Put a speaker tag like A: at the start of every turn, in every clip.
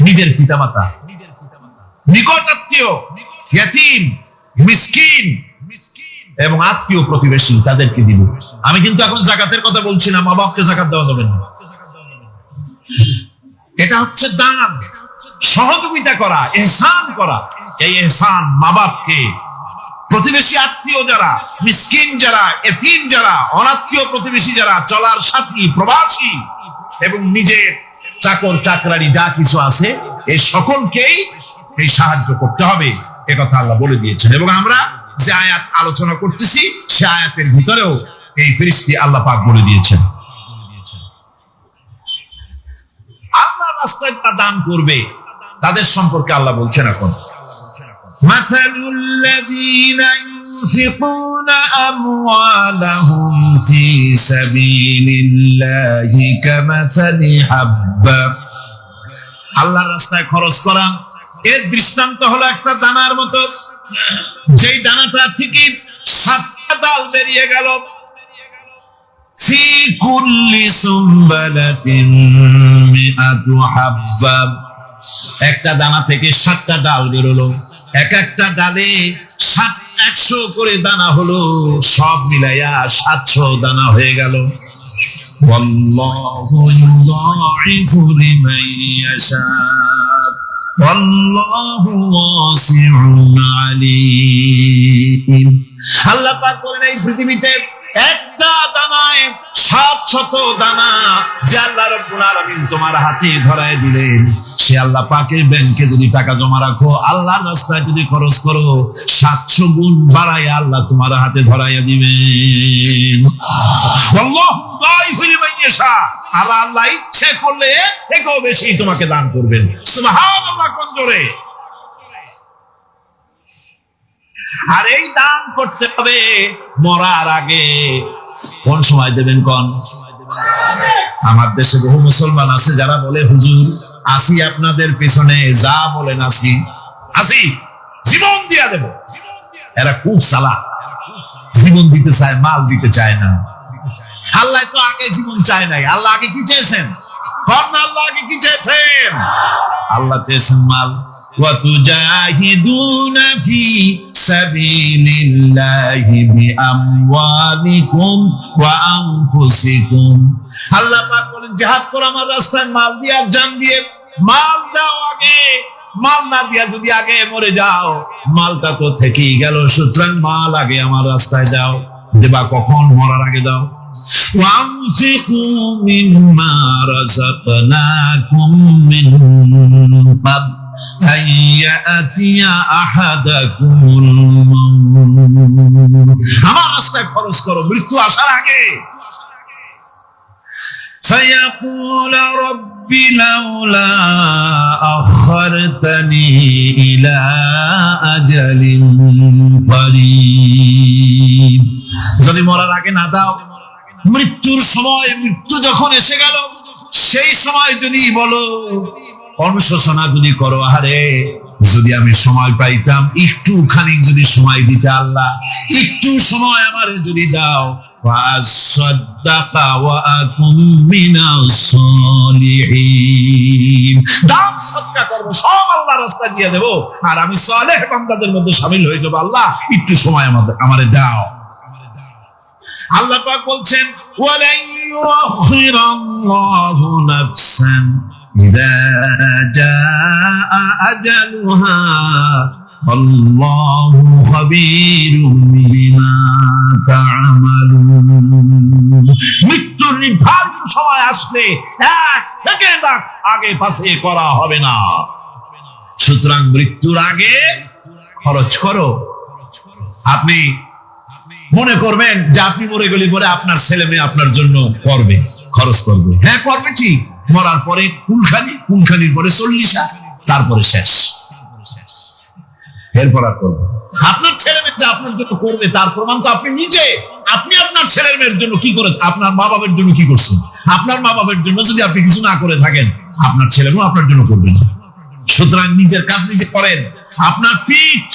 A: নিজের পিতামাতা, নিকট আত্মীয়, ইয়াতীম, মিসকিন এবং আত্মীয় প্রতিবেশী, তাদেরকে দিল। আমি কিন্তু এখন যাকাতের কথা বলছি না, মা বাপকে যাকাত দেওয়া যাবে না। এটা হচ্ছে দান, সহযোগিতা করা, ইহসান করা। এই ইহসান মা বাপকে, প্রতিবেশী, আত্মীয় যারা, মিসকিন যারা, এতিম যারা, অনাত্মীয় প্রতিবেশী যারা, চলার সাথী, প্রবাসী এবং নিজের চাকর চাকরানি যা কিছু আছে, এই সকলকেই এই সাহায্য করতে হবে, এ কথা আল্লাহ বলে দিয়েছেন। এবং আমরা যে আয়াত আলোচনা করতেছি, সে আয়াতের ভিতরেও এই ফেরেশতা আল্লাহ পাক বলে দিয়েছেন। আল্লাহ রাস্তায় দান করবে তাদের সম্পর্কে আল্লাহ বলছেন এখন, মাসালুল লাযীনা ইউনফিকুনা আমওয়ালাহুম ফি সাবিলিল্লাহি কামাসালি হাব্বা। আল্লাহর রাস্তায় খরচ করা এর দৃষ্টান্ত হলো একটা দানার মতো, যেই দানাটা থেকে 7টা ডাল বেরিয়ে গেল। ফি কুল্লি সুমবালাতিন মিআতু হাব্বা, একটা দানা থেকে 7টা ডাল বেরোলো, এক একটা ডালে 100 করে দানা হলো, সব মিলাইয়া 700 দানা হয়ে গেল। ওয়াল্লাহু ইউযাইফু লিমান ইয়াশা ওয়াল্লাহু ওয়াসিউন আলীম। আল্লাহ পাক বলেন, এই পৃথিবীতে একটা দানায় 700 দানা যে আল্লাহ রাব্বুল আলামিন তোমার হাতে ধরায় দিলেন, সে আল্লাহ পাকের ব্যাংকে যদি টাকা জমা রাখো, আল্লাহর রাস্তায় যদি খরচ করো, 700 গুণ বাড়ায় আল্লাহ তোমার হাতে ধরাইয়া দিবেন। আল্লাহু দাইফু লিমান ইয়াশা, আর আল্লাহ ইচ্ছে করলে এর থেকেও বেশি তোমাকে দান করবেন। সুবহানাল্লাহ, কোন জোরে! আর এই দান করতে হবে মরার আগে। কোন সময় দেবেন? কোন? আমার দেশে বহু মুসলমান আছে যারা বলে, হুজুর আসি আপনাদের পিছনে, যা বলেন আসি, জীবন দিয়া দেব। এরা খুব সালাহ, জীবন দিতে চায়, মাল দিতে চায় না। আল্লাহ তো আগে জীবন চায় নাই, আল্লাহ আগে কি চেয়েছেন? আল্লাহ আগে কি চেয়েছেন? আল্লাহ চেয়েছেন মাল। وَتُجَاهِدُونَ فِي سَبِيلِ اللَّهِ بِأَمْوَالِكُمْ وَأَنفُسِكُمْ। আল্লাহ পাক বলেন, জিহাদ করো আমার রাস্তায় মাল দিয়ে, জান দিয়ে। মাল দাও আগে, মাল না দিয়া যদি আগে মরে যাও, মালটা তো থেকেই গেল। সুতরাং মাল আগে আমার রাস্তায় যাও। দেবা কখন? মরার আগে দাও। وَأَنفِقُوا مِمَّا رَزَقْنَاكُم مِّن قَبْلِ أَن يَأْتِيَ أَحَدَكُمُ الْمَوْتُ। আমার রাস্তায় খরচ করো মৃত্যু আসার আগে। فَيَقُولَ رَبِّ لَوْلَا أَخَّرْتَنِي إِلَى أَجَلٍ قَرِيبٍ। যদি মরার আগে না দাও, মৃত্যুর সময়, মৃত্যু যখন এসে গেল, সেই সময় যদি বলো, অনুশোচনা যদি করো, আরে যদি আমি সময় পাইতাম, একটু খানিক যদি সময় দিতে, আল্লাহ একটু সময় আমার যদি দাও, ফাসাদ্দাকা ওয়া আকুম মিনাস সালিহিন, দান সদকা করব, সব আল্লাহর রাস্তায় দিয়ে দেব, আর আমি সালেহ বান্দাদের মধ্যে শামিল হয়ে যাব। আল্লাহ একটু সময় আমারে দাও। আল্লাহ পাক বলছেন, ওয়ালান ইউআখিরাল্লাহু নাফসান ইযা জাআ আজালুহা আল্লাহু খাবীরুম বিমা তা'মালুন। মৃত্যুর নির্ধারিত সময় আসলে 1 সেকেন্ড আগে পাশে করা হবে না। সুতরাং মৃত্যুর আগে খরচ করো। আপনি মনে করবেন যে আপনি মরে গেলে পরে আপনার ছেলে মেয়ে আপনার জন্য করবে, খরচ করবে। হ্যাঁ করবে, ঠিক। মরার পরে কুলখানির পরে 40, তারপরে শেষ। এরপর আর করবে। আপনার ছেলে মেয়ে যে আপনার জন্য করবে, তার প্রমাণ তো আপনি নিজে। আপনি আপনার ছেলে মেয়ের জন্য কি করেছেন? আপনার মা বাবার জন্য কি করছেন? আপনার মা বাবার জন্য যদি আপনি কিছু না করে থাকেন, আপনার ছেলে মেয়ে আপনার জন্য করবে না। সুতরাং নিজের কাজ নিজে করেন। আপনার পিঠ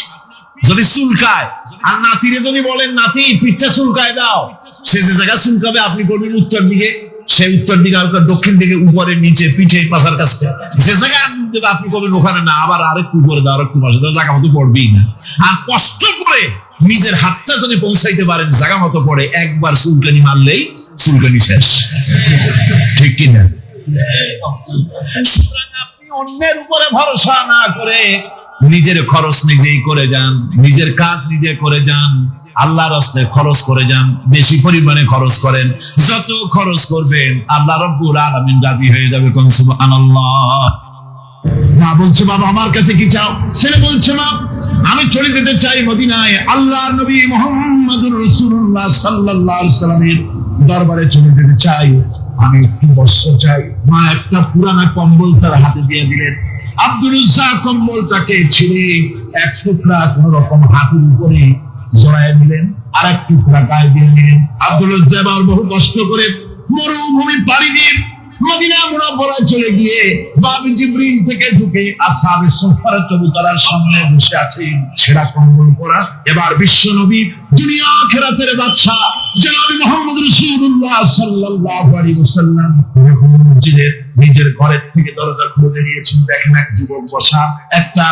A: যদি চুলকায়, আর নাতিরে যদি বলেন, নাতি পিঠটা চুলকায় দাও, সে যে জায়গা চুলকাবে আপনি করবেন উত্তর দিকে, সে উত্তর দিকে, দক্ষিণ দিকে, উপরে, নিচে, পিঠে, পাছার কাছে, যে জায়গায় দেবে, আপনি করবেন ওখানে না, আবার আরেকটু করে দাও, আরেকটু বসে দাও, জায়গা মতো পড়বেই না। আর কষ্ট করে নিজের হাতটা যদি পৌঁছাইতে পারেন জায়গা মতো পড়ে, একবার চুলকানি মারলেই চুলকানি শেষ, ঠিক কিনা? আপনি অন্যের উপরে ভরসা না করে নিজের খরচ নিজেই করে যান, নিজের কাজ নিজে করে যান, আল্লাহর রাস্তায় খরচ করে যান, বেশি পরিমাণে খরচ করেন। যত খরচ করবেন আল্লাহ রাব্বুল আলামিন রাজি হয়ে যাবে। কোন সুবহানাল্লাহ। মা বলছে, বাবা আমার কাছে কি চাও? ছেলে বলছে, মা আমি চলে যেতে চাই মদিনায়, আল্লাহর নবী মুহাম্মদুর রাসূলুল্লাহ সাল্লাল্লাহু আলাইহি ওয়াসাল্লামের দরবারে চলে যেতে চাই, আমি একটু বস্ত্র চাই। মা একটা পুরানা কম্বল তার হাতে দিয়ে দিলেন। আব্দুল উজ্জা কম্বলটাকে ছিঁড়ে এক টুকরা কোন রকম হাতের উপরে জড়ায় নিলেন, আর এক টুকরা গায়ে দিয়ে নিলেন। আব্দুল উজ্জা আবার বহু কষ্ট করে মরুভূমি পাড়ি দিয়ে মদিনা মুনাওয়ারায় চলে গিয়ে বাব জিবরিল থেকে ঢুকে আসহাবে সুফার চবুতরার সামনে বসে আছেন, সেরা কম্বল পরা। এবার বিশ্ব নবী দুনিয়া আখিরাতের বাদশা জনাব মুহাম্মদ রাসূলুল্লাহ সাল্লাল্লাহু আলাইহি ওয়াসাল্লাম মসজিদের নিজের ঘরের থেকে দরজা খুলে দিয়েছেন। দেখেন এক যুবক বসা, একটা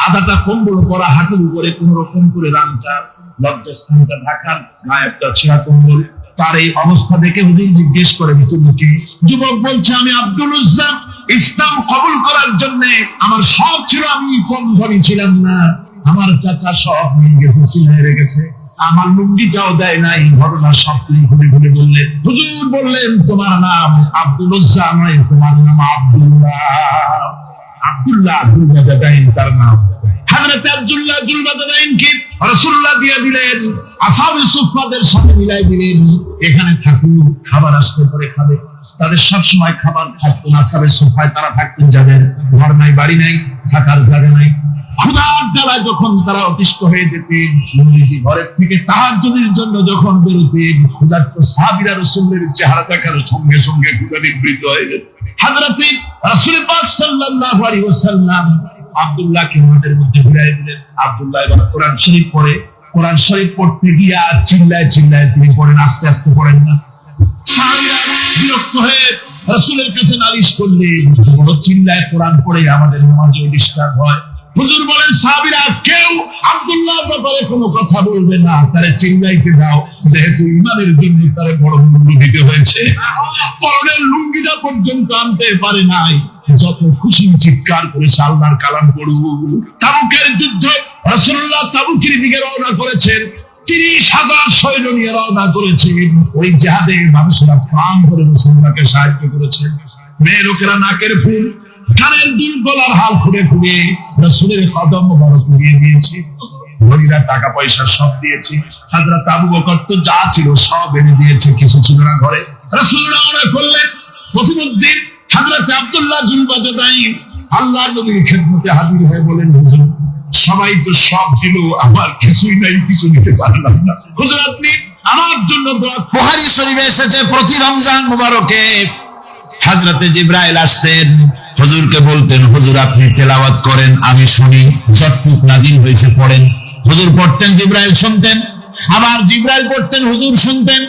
A: আধাটা কম্বল পরা, হাঁটুর উপরে কোন রকম করে রামটা লজ্জাস্থানটা ঢাকার, গায়ে একটা ছেঁড়া কম্বল। তার এই অবস্থা দেখে হুজুর জিজ্ঞেস করে, তুমি কি? যুবক বলছে, আমি আব্দুল উজ্জা, ইসলাম কবুল করার জন্য আমার সব ছিল, আমি কম ধনী ছিলাম না, আমার চাচা সব নিয়ে গেছে, চিনে রেখেছে, আমার লুঙ্গিটাও দেয় নাই। ঘটনা সব তিনি খুলে খুলে বললেন। হুজুর বললেন, তোমার নাম আব্দুল উজ্জা নয়, তোমার নাম আব্দুল্লাহ। আব্দুল্লাহ জুলবাদাইন তার নাম। হযরত আব্দুল্লাহ জুলবাদাইনকে রাসূলুল্লাহ দিয়ে দিলেন, আসহাবে সুফফাদের সাথে মিলাই দিলেন, এখানে থাকুন, খাবার আসতে পরে খাবে। তাদের সব সময় খাবার থাকতো না, আসহাবে সুফফায় তারা থাকতেন, যাদের ঘর নাই, বাড়ি নাই, থাকার জায়গা নাই। ক্ষুধার জ্বালায় যখন তারা অতিষ্ঠ হয়ে যেতেন, নবীজি ঘরের থেকে তাহাজ্জুদের জন্য যখন বেরোতেন, ক্ষুধার্ত সাহাবীরা রাসূলের চেহারা দেখার সঙ্গে সঙ্গে ক্ষুধা নিবৃত্ত হয়ে যেত। হযরত রাসূল পাক সাল্লাল্লাহু আলাইহি ওয়াসাল্লাম আব্দুল্লাহকে ওদের মধ্যে ঘুরাই দিলেন। আব্দুল্লাহ এবার কোরআন শরীফ পড়ে, কোরআন শরীফ পড়তে গিয়া চিল্লায় চিল্লায় তিনি পড়েন, আস্তে আস্তে পড়েন না। সাহাবীরা বিরক্ত হয়ে রাসূলের কাছে নালিশ করলেন, বড় চিল্লায় কোরআন পড়ে আমাদের নামাজে ডিস্টার্ব হয়। হুজুর বলেন, সাহাবীরা কেউ আব্দুল্লাহর ব্যাপারে কোনো কথা বলবে না, তারে চিল্লাইতে দাও, যেহেতু ইমানের জন্য তারে বড় মূল্য দিতে হয়েছে। পরনের লুঙ্গিটা পর্যন্ত আনতে পারে নাই, যত খুশি চিৎকার করে আল্লাহর কালাম পড়ব। তাবুকের যুদ্ধে রাসূলুল্লাহ তাবুকের দিকে রওনা করেছেন, 30,000 সৈন্য নিয়ে রওনা করেছেন। ওই জিহাদে মানুষরা প্রাণ করে রাসূলুল্লাহকে সাহায্য করেছেন। মেয়ে লোকেরা নাকের ফুল, কানের দুল, গলার হাল খুলে খুলে রাসূলের কদম মোবারক দিয়ে দিয়েছে। ধনীরা টাকা পয়সা সব দিয়েছে। হযরত আবু বকর তো যা ছিল সব এনে দিয়েছে, কিছু ছিল না ঘরে। রাসূলুল্লাহ মনে করলেন, প্রতিদিন হযরত আব্দুল্লাহ জুলবাদাইন আল্লাহর নবীর খেদমতে হাজির হয়ে বলেন, হুজুর সবাই তো সব দিল, আমার কিছুই নাই, কিছু নিতে পারলাম না, হুজুর আপনি আমার জন্য দোয়া। বুখারী শরীফে এসেছে, প্রতি রমজান মুবারকে হযরতে জিবরাইল আসতেন, হুজুরকে বলতেন, হুজুর আপনি তেলাওয়াত করেন, আমি শুনি, যতটুক নাজিল হয়েছে পড়েন। হুজুর পড়তেন, জিবরাইল শুনতেন, আবার জিবরাইল পড়তেন, হুজুর শুনতেন।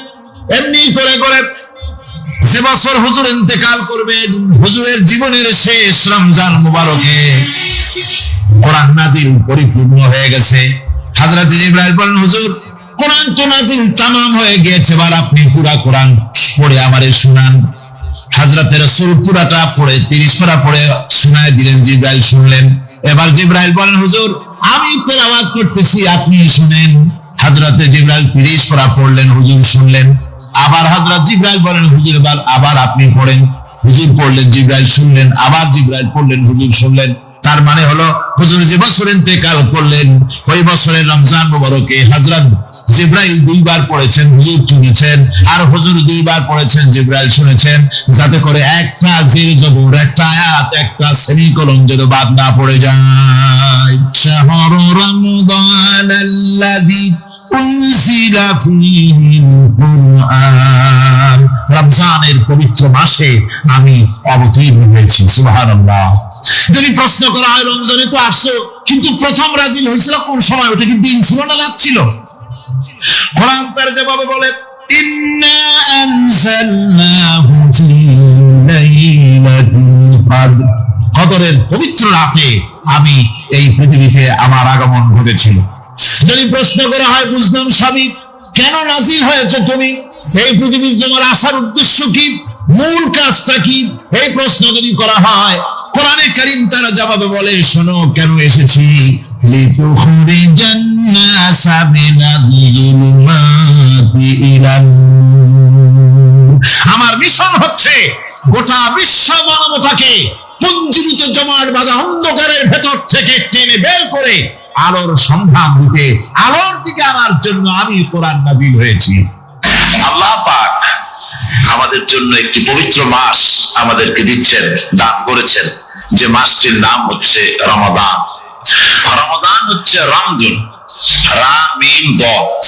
A: এমনি করে করে যে বছর হুজুর ইন্তেকাল করবেন, হুজুরের জীবনের শেষ রমজান মুবারকে কোরআন নাজিল পরিপূর্ণ হয়ে গেছে। হযরতে জিবরাইল বলেন, হুজুর কোরআন তো নাজিল তামাম হয়ে গিয়েছে, এবার আপনি পুরা কোরআন পড়ে আমারে শুনান। হযরতে রাসূল পুরাটা পড়ে 30 পারা পড়ে শোনায় দিলেন। জিবরাইল শুনলেন। এবার জিবরাইল বলেন, হুজুর আমি তেলাওয়াত করতেছি, আপনি শুনেন। হযরতে জিবরাইল 30 পারা পড়লেন, হুজুর শুনলেন। আবার হযরত জিবরাইল বলেন, হুজুর আবার আপনি পড়েন। হুজুর পড়লেন, জিবরাইল শুনলেন, আবার জিবরাইল পড়লেন, হুজুর শুনলেন। তার মানে হলো হুজুর যে বছর ইন্তেকাল করলেন, ওই বছরের রমজান মুবারকে হযরত জিবরাইল 2 বার পড়েছেন, হুজুর শুনেছেন, আর হুজুর 2 বার পড়েছেন, জিবরাইল শুনেছেন, যাতে করে একটা জের জবর, একটা আয়াত, একটা সেমিকোলন যেন বাদ না পড়ে যায়। শাহরু রমাদানাল্লাযী উনজিলা ফীহিল কুরআন, রমজানের পবিত্র মাসে আমি অবতীর্ণ হয়েছি। সুবহানাল্লাহ। যদি প্রশ্ন করা হয়, রমজানে তো আসছো, কিন্তু প্রথম নাজিল হয়েছিল কোন সময়? ওটা কি দিন ছিল না রাত ছিল? কোরআন তার জবাবে বলে, ইন্না আনজালনাহু ফি লাইলাতিল কদর। কত কদরের পবিত্র রাতে আমি এই পৃথিবীতে আমার আগমন ঘটেছিল। যদি প্রশ্ন করা হয়, বুঝলাম স্বামী, কেন নাজিল হয়েছে তুমি? এই পৃথিবীর তোমার আসার উদ্দেশ্য কি? মূল কাজটা কি? এই প্রশ্ন যদি করা হয়, কোরআনে কারীম তারা জবাবে বলে, শোনো কেন এসেছি। লিতুখরিজান নাসা মিনাজ-জুলুমাতি ইলান নূর। আমার মিশন হচ্ছে গোটা বিশ্ব মানবতাকে পুঞ্জীভূত জমাট বাঁধা অন্ধকারের ভেতর থেকে টেনে বের করে আলোর সন্ধান দিতে, আলোর দিকে আনার জন্য আমি কোরআন নাজিল হয়েছি।
B: আল্লাহ পাক আমাদের জন্য একটি পবিত্র মাস আমাদেরকে দিচ্ছেন, দান করেছেন, যে মাসটির নাম হচ্ছে রমাদান। রমাদান হচ্ছে রামদুন, রামিম দত,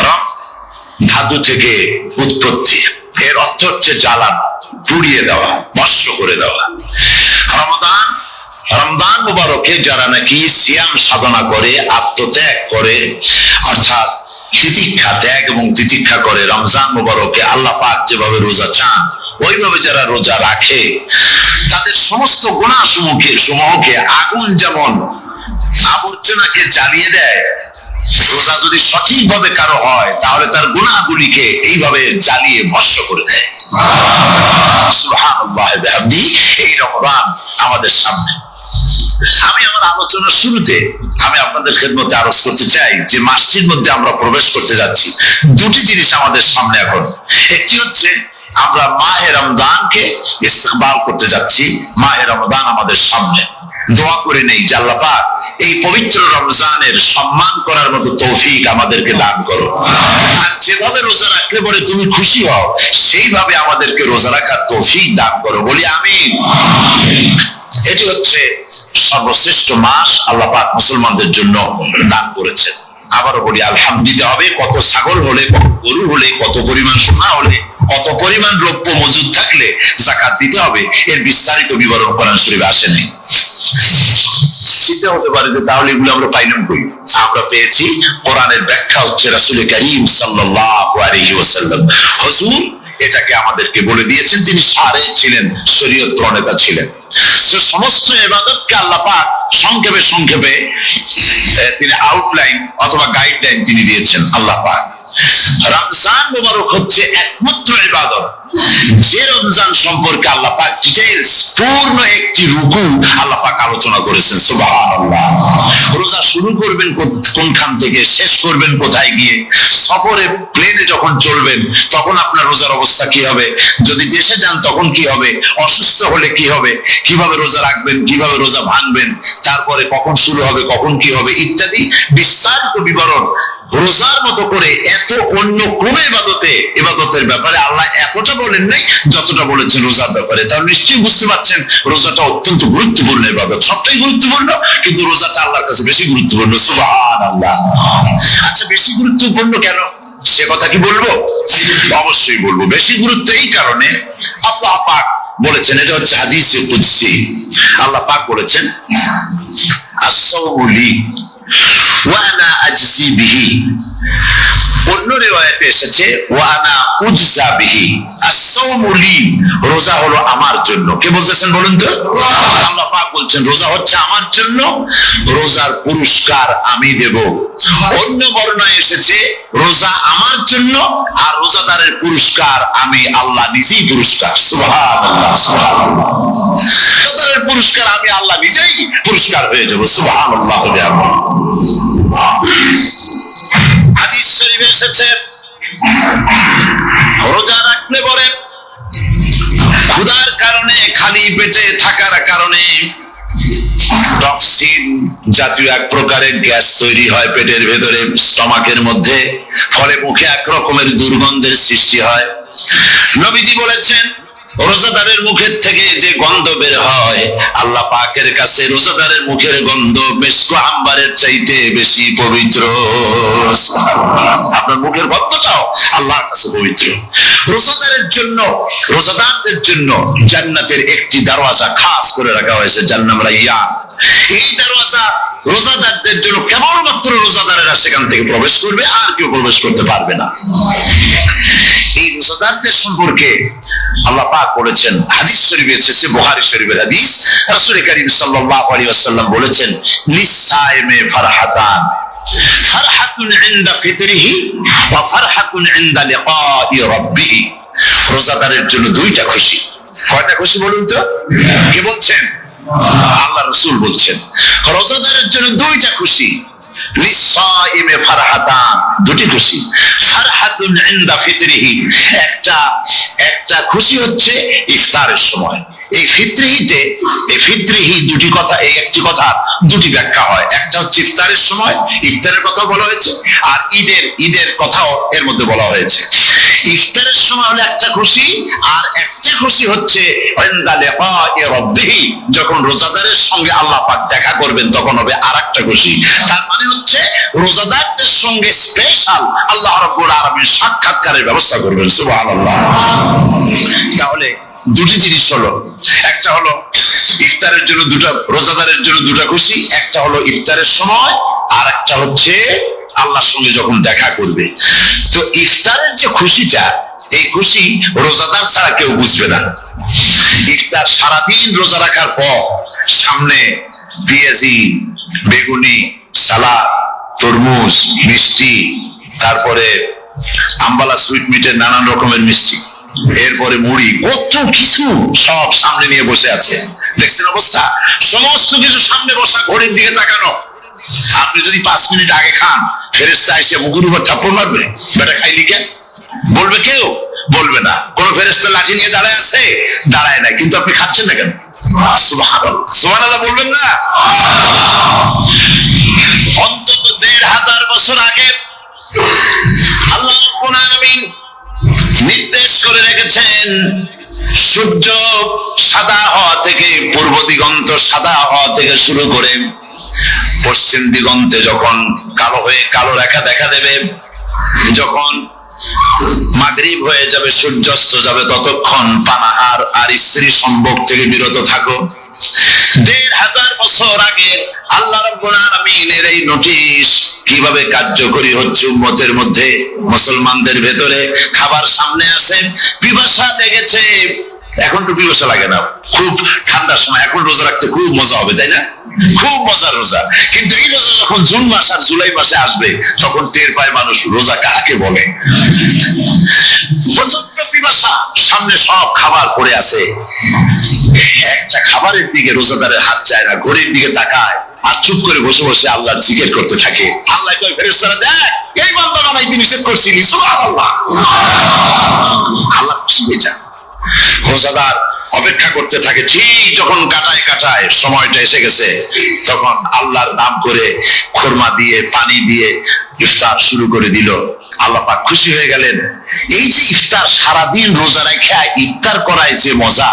B: রম ধাতু থেকে উৎপত্তি, এর অর্থ হচ্ছে জ্বালান, পুড়িয়ে দেওয়া, ভস্ম করে দেওয়া। রমাদান, রমজান মুবারকে যারা নাকি সিয়াম সাধনা করে, আত্মত্যাগ করে, অর্থাৎ তিতিক্ষা, ত্যাগ এবং তিতিক্ষা করে, রমজান মুবারকে আল্লাহ পাক যেভাবে রোজা চান ওইভাবে যারা রোজা রাখে, তাদের সমস্ত গুনাহ সমূহকে আগুন যেমন আবর্জনাকে জ্বালিয়ে দেয়, রোজা যদি সঠিকভাবে কারো হয় তাহলে তার গুনাহগুলিকে এইভাবে জ্বালিয়ে ভস্ম করে দেয়। সুবহানাল্লাহ ওয়া বিহামদিহি। এই রমজান আমাদের সামনে। আমি আমার আলোচনার শুরুতে আমি আপনাদের খেদমতে আরজ করতে চাই যে মাসটির মধ্যে আমরা প্রবেশ করতে যাচ্ছি, দুটি জিনিস আমাদের সামনে এখন। একটি হচ্ছে আমরা মাহে রমজানকে ইস্তেকবাল করতে যাচ্ছি, মাহে রমজান আমাদের সামনে। দোয়া করে নেই যে আল্লাহ পাক এই পবিত্র রমজানের সম্মান করার মতো তৌফিক আমাদেরকে দান করো, আর যেভাবে রোজা রাখলে পরে তুমি খুশি হও সেইভাবে আমাদেরকে রোজা রাখার তৌফিক দান করো, বলি আমিন। এটি হচ্ছে সর্বশ্রেষ্ঠ মাস আল্লাহ পাক মুসলমানদের জন্য দান করেছেন। আবারও বলি আলহামদুলিল্লাহ। হবে কত ছাগল হলে, কত গরু হলে, কত পরিমাণ সোনা হলে, কত পরিমাণ রৌপ্য মজুদ থাকলে যাকাত দিতে হবে, এর বিস্তারিত বিবরণ কোরআন শরীফে আসেনি। চিন্তা হতে পারে যে তাহলে এগুলো আমরা পাইলাম কই? আমরা পেয়েছি কোরআনের ব্যাখ্যা হচ্ছে রাসূল কারীম সাল্লাল্লাহু আলাইহি ওয়াসাল্লাম, হুজুর এটাকে আমাদেরকে বলে দিয়েছেন। তিনি শারে ছিলেন, শরীয়ত প্রণেতা ছিলেন। তো সমস্ত ইবাদতকে আল্লাহ পাক সংক্ষেপে সংক্ষেপে তিনি আউটলাইন অথবা গাইডলাইন তিনি দিয়েছেন আল্লাহ পাক। রমজান মুবারক হচ্ছে একমাত্র ইবাদত যে রমজান সম্পর্কে আল্লাহ পাক ডিটেইলস পূর্ণ একটি রুকু আল্লাহ পাক আলোচনা করেছেন। সুবহানাল্লাহ। রোজা শুরু করবেন কোনখান থেকে, শেষ করবেন কোথায় গিয়ে, সফরে প্লেনে যখন চলবেন তখন আপনার রোজার অবস্থা কি হবে, যদি দেশে যান তখন কি হবে, অসুস্থ হলে কি হবে, কিভাবে রোজা রাখবেন, কিভাবে রোজা ভাঙবেন, তারপরে কখন শুরু হবে, কখন কি হবে ইত্যাদি বিস্তারিত বিবরণ। রোজার মতো করে এত অন্য কোন ইবাদতের ব্যাপারে আল্লাহ এতটা বলেন নাই যতটা বলেছেন রোজার ব্যাপারে। তাহলে নিশ্চয়ই বুঝতে পারছেন রোজাটা অত্যন্ত গুরুত্বপূর্ণ ইবাদত। সবটাই গুরুত্বপূর্ণ, কিন্তু রোজাটা আল্লাহর কাছে বেশি গুরুত্বপূর্ণ। সুবহানাল্লাহ। আচ্ছা, বেশি গুরুত্বপূর্ণ কেন সে কথা কি বলবো? অবশ্যই বলবো। বেশি গুরুত্ব এই কারণে, আল্লাহ পাক বলেছেন, এটা হচ্ছে হাদিসে কুদসি, আল্লাহ পাক বলেছেন আস-সাওমু লি ওয়া আনা আজজি বিহি। অন্য রিওয়ায়াতে এসেছে ওয়া আনা উজজা বিহি। আস-সাওমু লি, রোজা হলো আমার জন্য। কে বলতেছেন বলুন তো? আল্লাহ পাক বলছেন রোজা হচ্ছে আমার জন্য, রোজার পুরস্কার আমি দেব। অন্য বর্ণনায় এসেছে রোজা আমার জন্য আর রোজাদারের পুরস্কার আমি আল্লাহ নিজেই পুরস্কার। সুবহানাল্লাহ, সুবহানাল্লাহ। রোজাদারের পুরস্কার আমি আল্লাহ নিজেই পুরস্কার হয়ে যাব। সুবহানাল্লাহ। হাদিস শরীফে এসেছে রোজা রাখলে পরে ক্ষুধার কারণে, খালি পেটে থাকার কারণে টক্সিন জাতীয় এক প্রকারের গ্যাস তৈরি হয় পেটের ভেতরে, স্টমাকের মধ্যে, ফলে মুখে এক রকমের দুর্গন্ধের সৃষ্টি হয়। নবীজি বলেছেন রোজাদারের মুখের থেকে যে গন্ধ বের হয় আল্লাহ পাকের কাছে রোজাদারের মুখের গন্ধ মিসক আম্বারের চাইতে বেশি পবিত্র। আপনার মুখের গন্ধটাও আল্লাহর কাছে পবিত্র। রোজাদারের জন্য, রোজাদারদের জন্য জান্নাতের একটি দরওয়াজা খাস করে রাখা হয়েছে, জান্নাতুল রাইয়ান। এই দরওয়াজা রোজাদারদের জন্য কেবলমাত্র রোজাদারেরা সেখান থেকে প্রবেশ করবে, আর কেউ প্রবেশ করতে পারবে না। এই রোজাদারদের সম্পর্কে আল্লাহ পাক বলেছেন, হাদিস শরীফে এসেছে, বুখারী শরীফের হাদিস, রাসূল করিম সাল্লাল্লাহু আলাইহি ওয়াসাল্লাম বলেছেন, লিসাইমে ফারহাতান, ফারহাতুন ইনদা ফিতরিহি ওয়া ফারহাতুন ইনদা লিকাই রাব্বিহি। রোজাদারের জন্য দুইটা খুশি। কয়টা খুশি বলুন তো? কে বলছেন? আল্লাহ রাসূল বলছেন, রোজাদারের জন্য দুইটা খুশি। লিসাইমে ফারহাতান, দুটি খুশি। ফারহাতুন ইনদা ফিতরিহি, একটা খুশি হচ্ছে ইফতারের সময়। এই ফিতরিহিতে, এই ফিতরিহি দুটি কথা, এই একটি কথা দুটি ব্যাখ্যা হয়। একটা হচ্ছে ইফতারের সময়, ইফতারের কথা বলা হয়েছে, আর ঈদের কথাও এর মধ্যে বলা হয়েছে। ইফতারের সময় হলো একটা খুশি, আর একটা খুশি হচ্ছে ইনদা লিকাই রাব্বিহি, যখন রোজাদারের সঙ্গে আল্লাহ পাক দেখা করবেন তখন হবে আরেকটা খুশি। তার মানে হচ্ছে রোজাদারদের সঙ্গে স্পেশাল আল্লাহ রাব্বুল আলামিন সাক্ষাৎকারের ব্যবস্থা করবেন। সুবহানাল্লাহ। তাহলে দুটি জিনিস হলো, একটা হলো ইফতারের জন্য দুটা, রোজাদারের জন্য দুটা খুশি, একটা হলো ইফতারের সময়, আর একটা হচ্ছে আল্লাহর সঙ্গে যখন দেখা করবে। তো ইফতারের যে খুশিটা, এই খুশি রোজাদার ছাড়া কেউ বুঝবে না। ইফতার সারাদিন রোজা রাখার পর সামনে পেঁয়াজি, বেগুনি, সালাদ, তরমুজ, মিষ্টি, তারপরে আম্বালা সুইট মিটের নানান রকমের মিষ্টি, এরপরে মুড়ি, কত কিছু সব সামনে নিয়ে বসে আছে। দেখছেন অবস্থা? সমস্ত কিছু সামনে বসা, ঘড়ির দিকে তাকানো। আপনি যদি 5 মিনিট আগে খান, ফেরেশতা এসে মুখের উপর থাপ্পড় মারবে, বেটা খাইলি কেন বলবে? কেউ বলবে না। কোন ফেরেশতা লাঠি নিয়ে দাঁড়ায় আছে? দাঁড়ায় না, কিন্তু আপনি খাচ্ছেন না কেন? সুবহানাল্লাহ, সুবহানাল্লাহ বলবেন না? অন্তত 1500 বছর আগে আল্লাহ রাব্বুল আলামিন নির্দেশ করে রেখেছেন, সূর্য সাদা হওয়া থেকে, পূর্ব দিগন্ত সাদা হওয়া থেকে শুরু করে পশ্চিম দিগন্তে যখন কালো রেখা দেখা দেবে, যখন মাগরিব হয়ে যাবে, সূর্যাস্ত যাবে, ততক্ষণ পানাহার আর স্ত্রী সম্ভোগ থেকে বিরত থাকো। 1500 বছর আগে আল্লাহ রাব্বুল আলামিনের এই নোটিশ কিভাবে কার্যকরী হচ্ছে উম্মতের মধ্যে, মুসলমানদের ভেতরে। খাবার সামনে আসে, পিপাসা লেগেছে, এখন তো পিপাসা লাগে না, খুব ঠান্ডার সময়, এখন রোজা রাখতে খুব মজা হবে, তাই না? খুব মজার রোজা। কিন্তু এই রোজা যখন জুন মাস আর জুলাই মাসে আসবে, তখন টের পায় মানুষ রোজা কাকে বলে। প্রচন্ড পিপাসা, সামনে সব খাবার পড়ে আছে, একটা খাবারের দিকে রোজাদারের হাত যায় না, ঘড়ির দিকে তাকায় আর চুপ করে বসে বসে আল্লাহর জিকির করতে থাকে। আল্লাহ কয়, ফেরেশতারা দেখ, এই বান্দা বানাইতে নিষেধ করছিলি। সুবহানাল্লাহ। আল্লাহ খুশি হয়ে যান। রোজাদার অপেক্ষা করতে থাকে, ঠিক যখন কাটায় সময়টা এসে গেছে, তখন আল্লাহর নাম করে খোরমা দিয়ে, পানি দিয়ে ইফতার শুরু করে দিল। আল্লাহ পাক খুশি হয়ে গেলেন। এই যে ইফতার, সারাদিন রোজা রেখে ইফতার করায় যে মজা,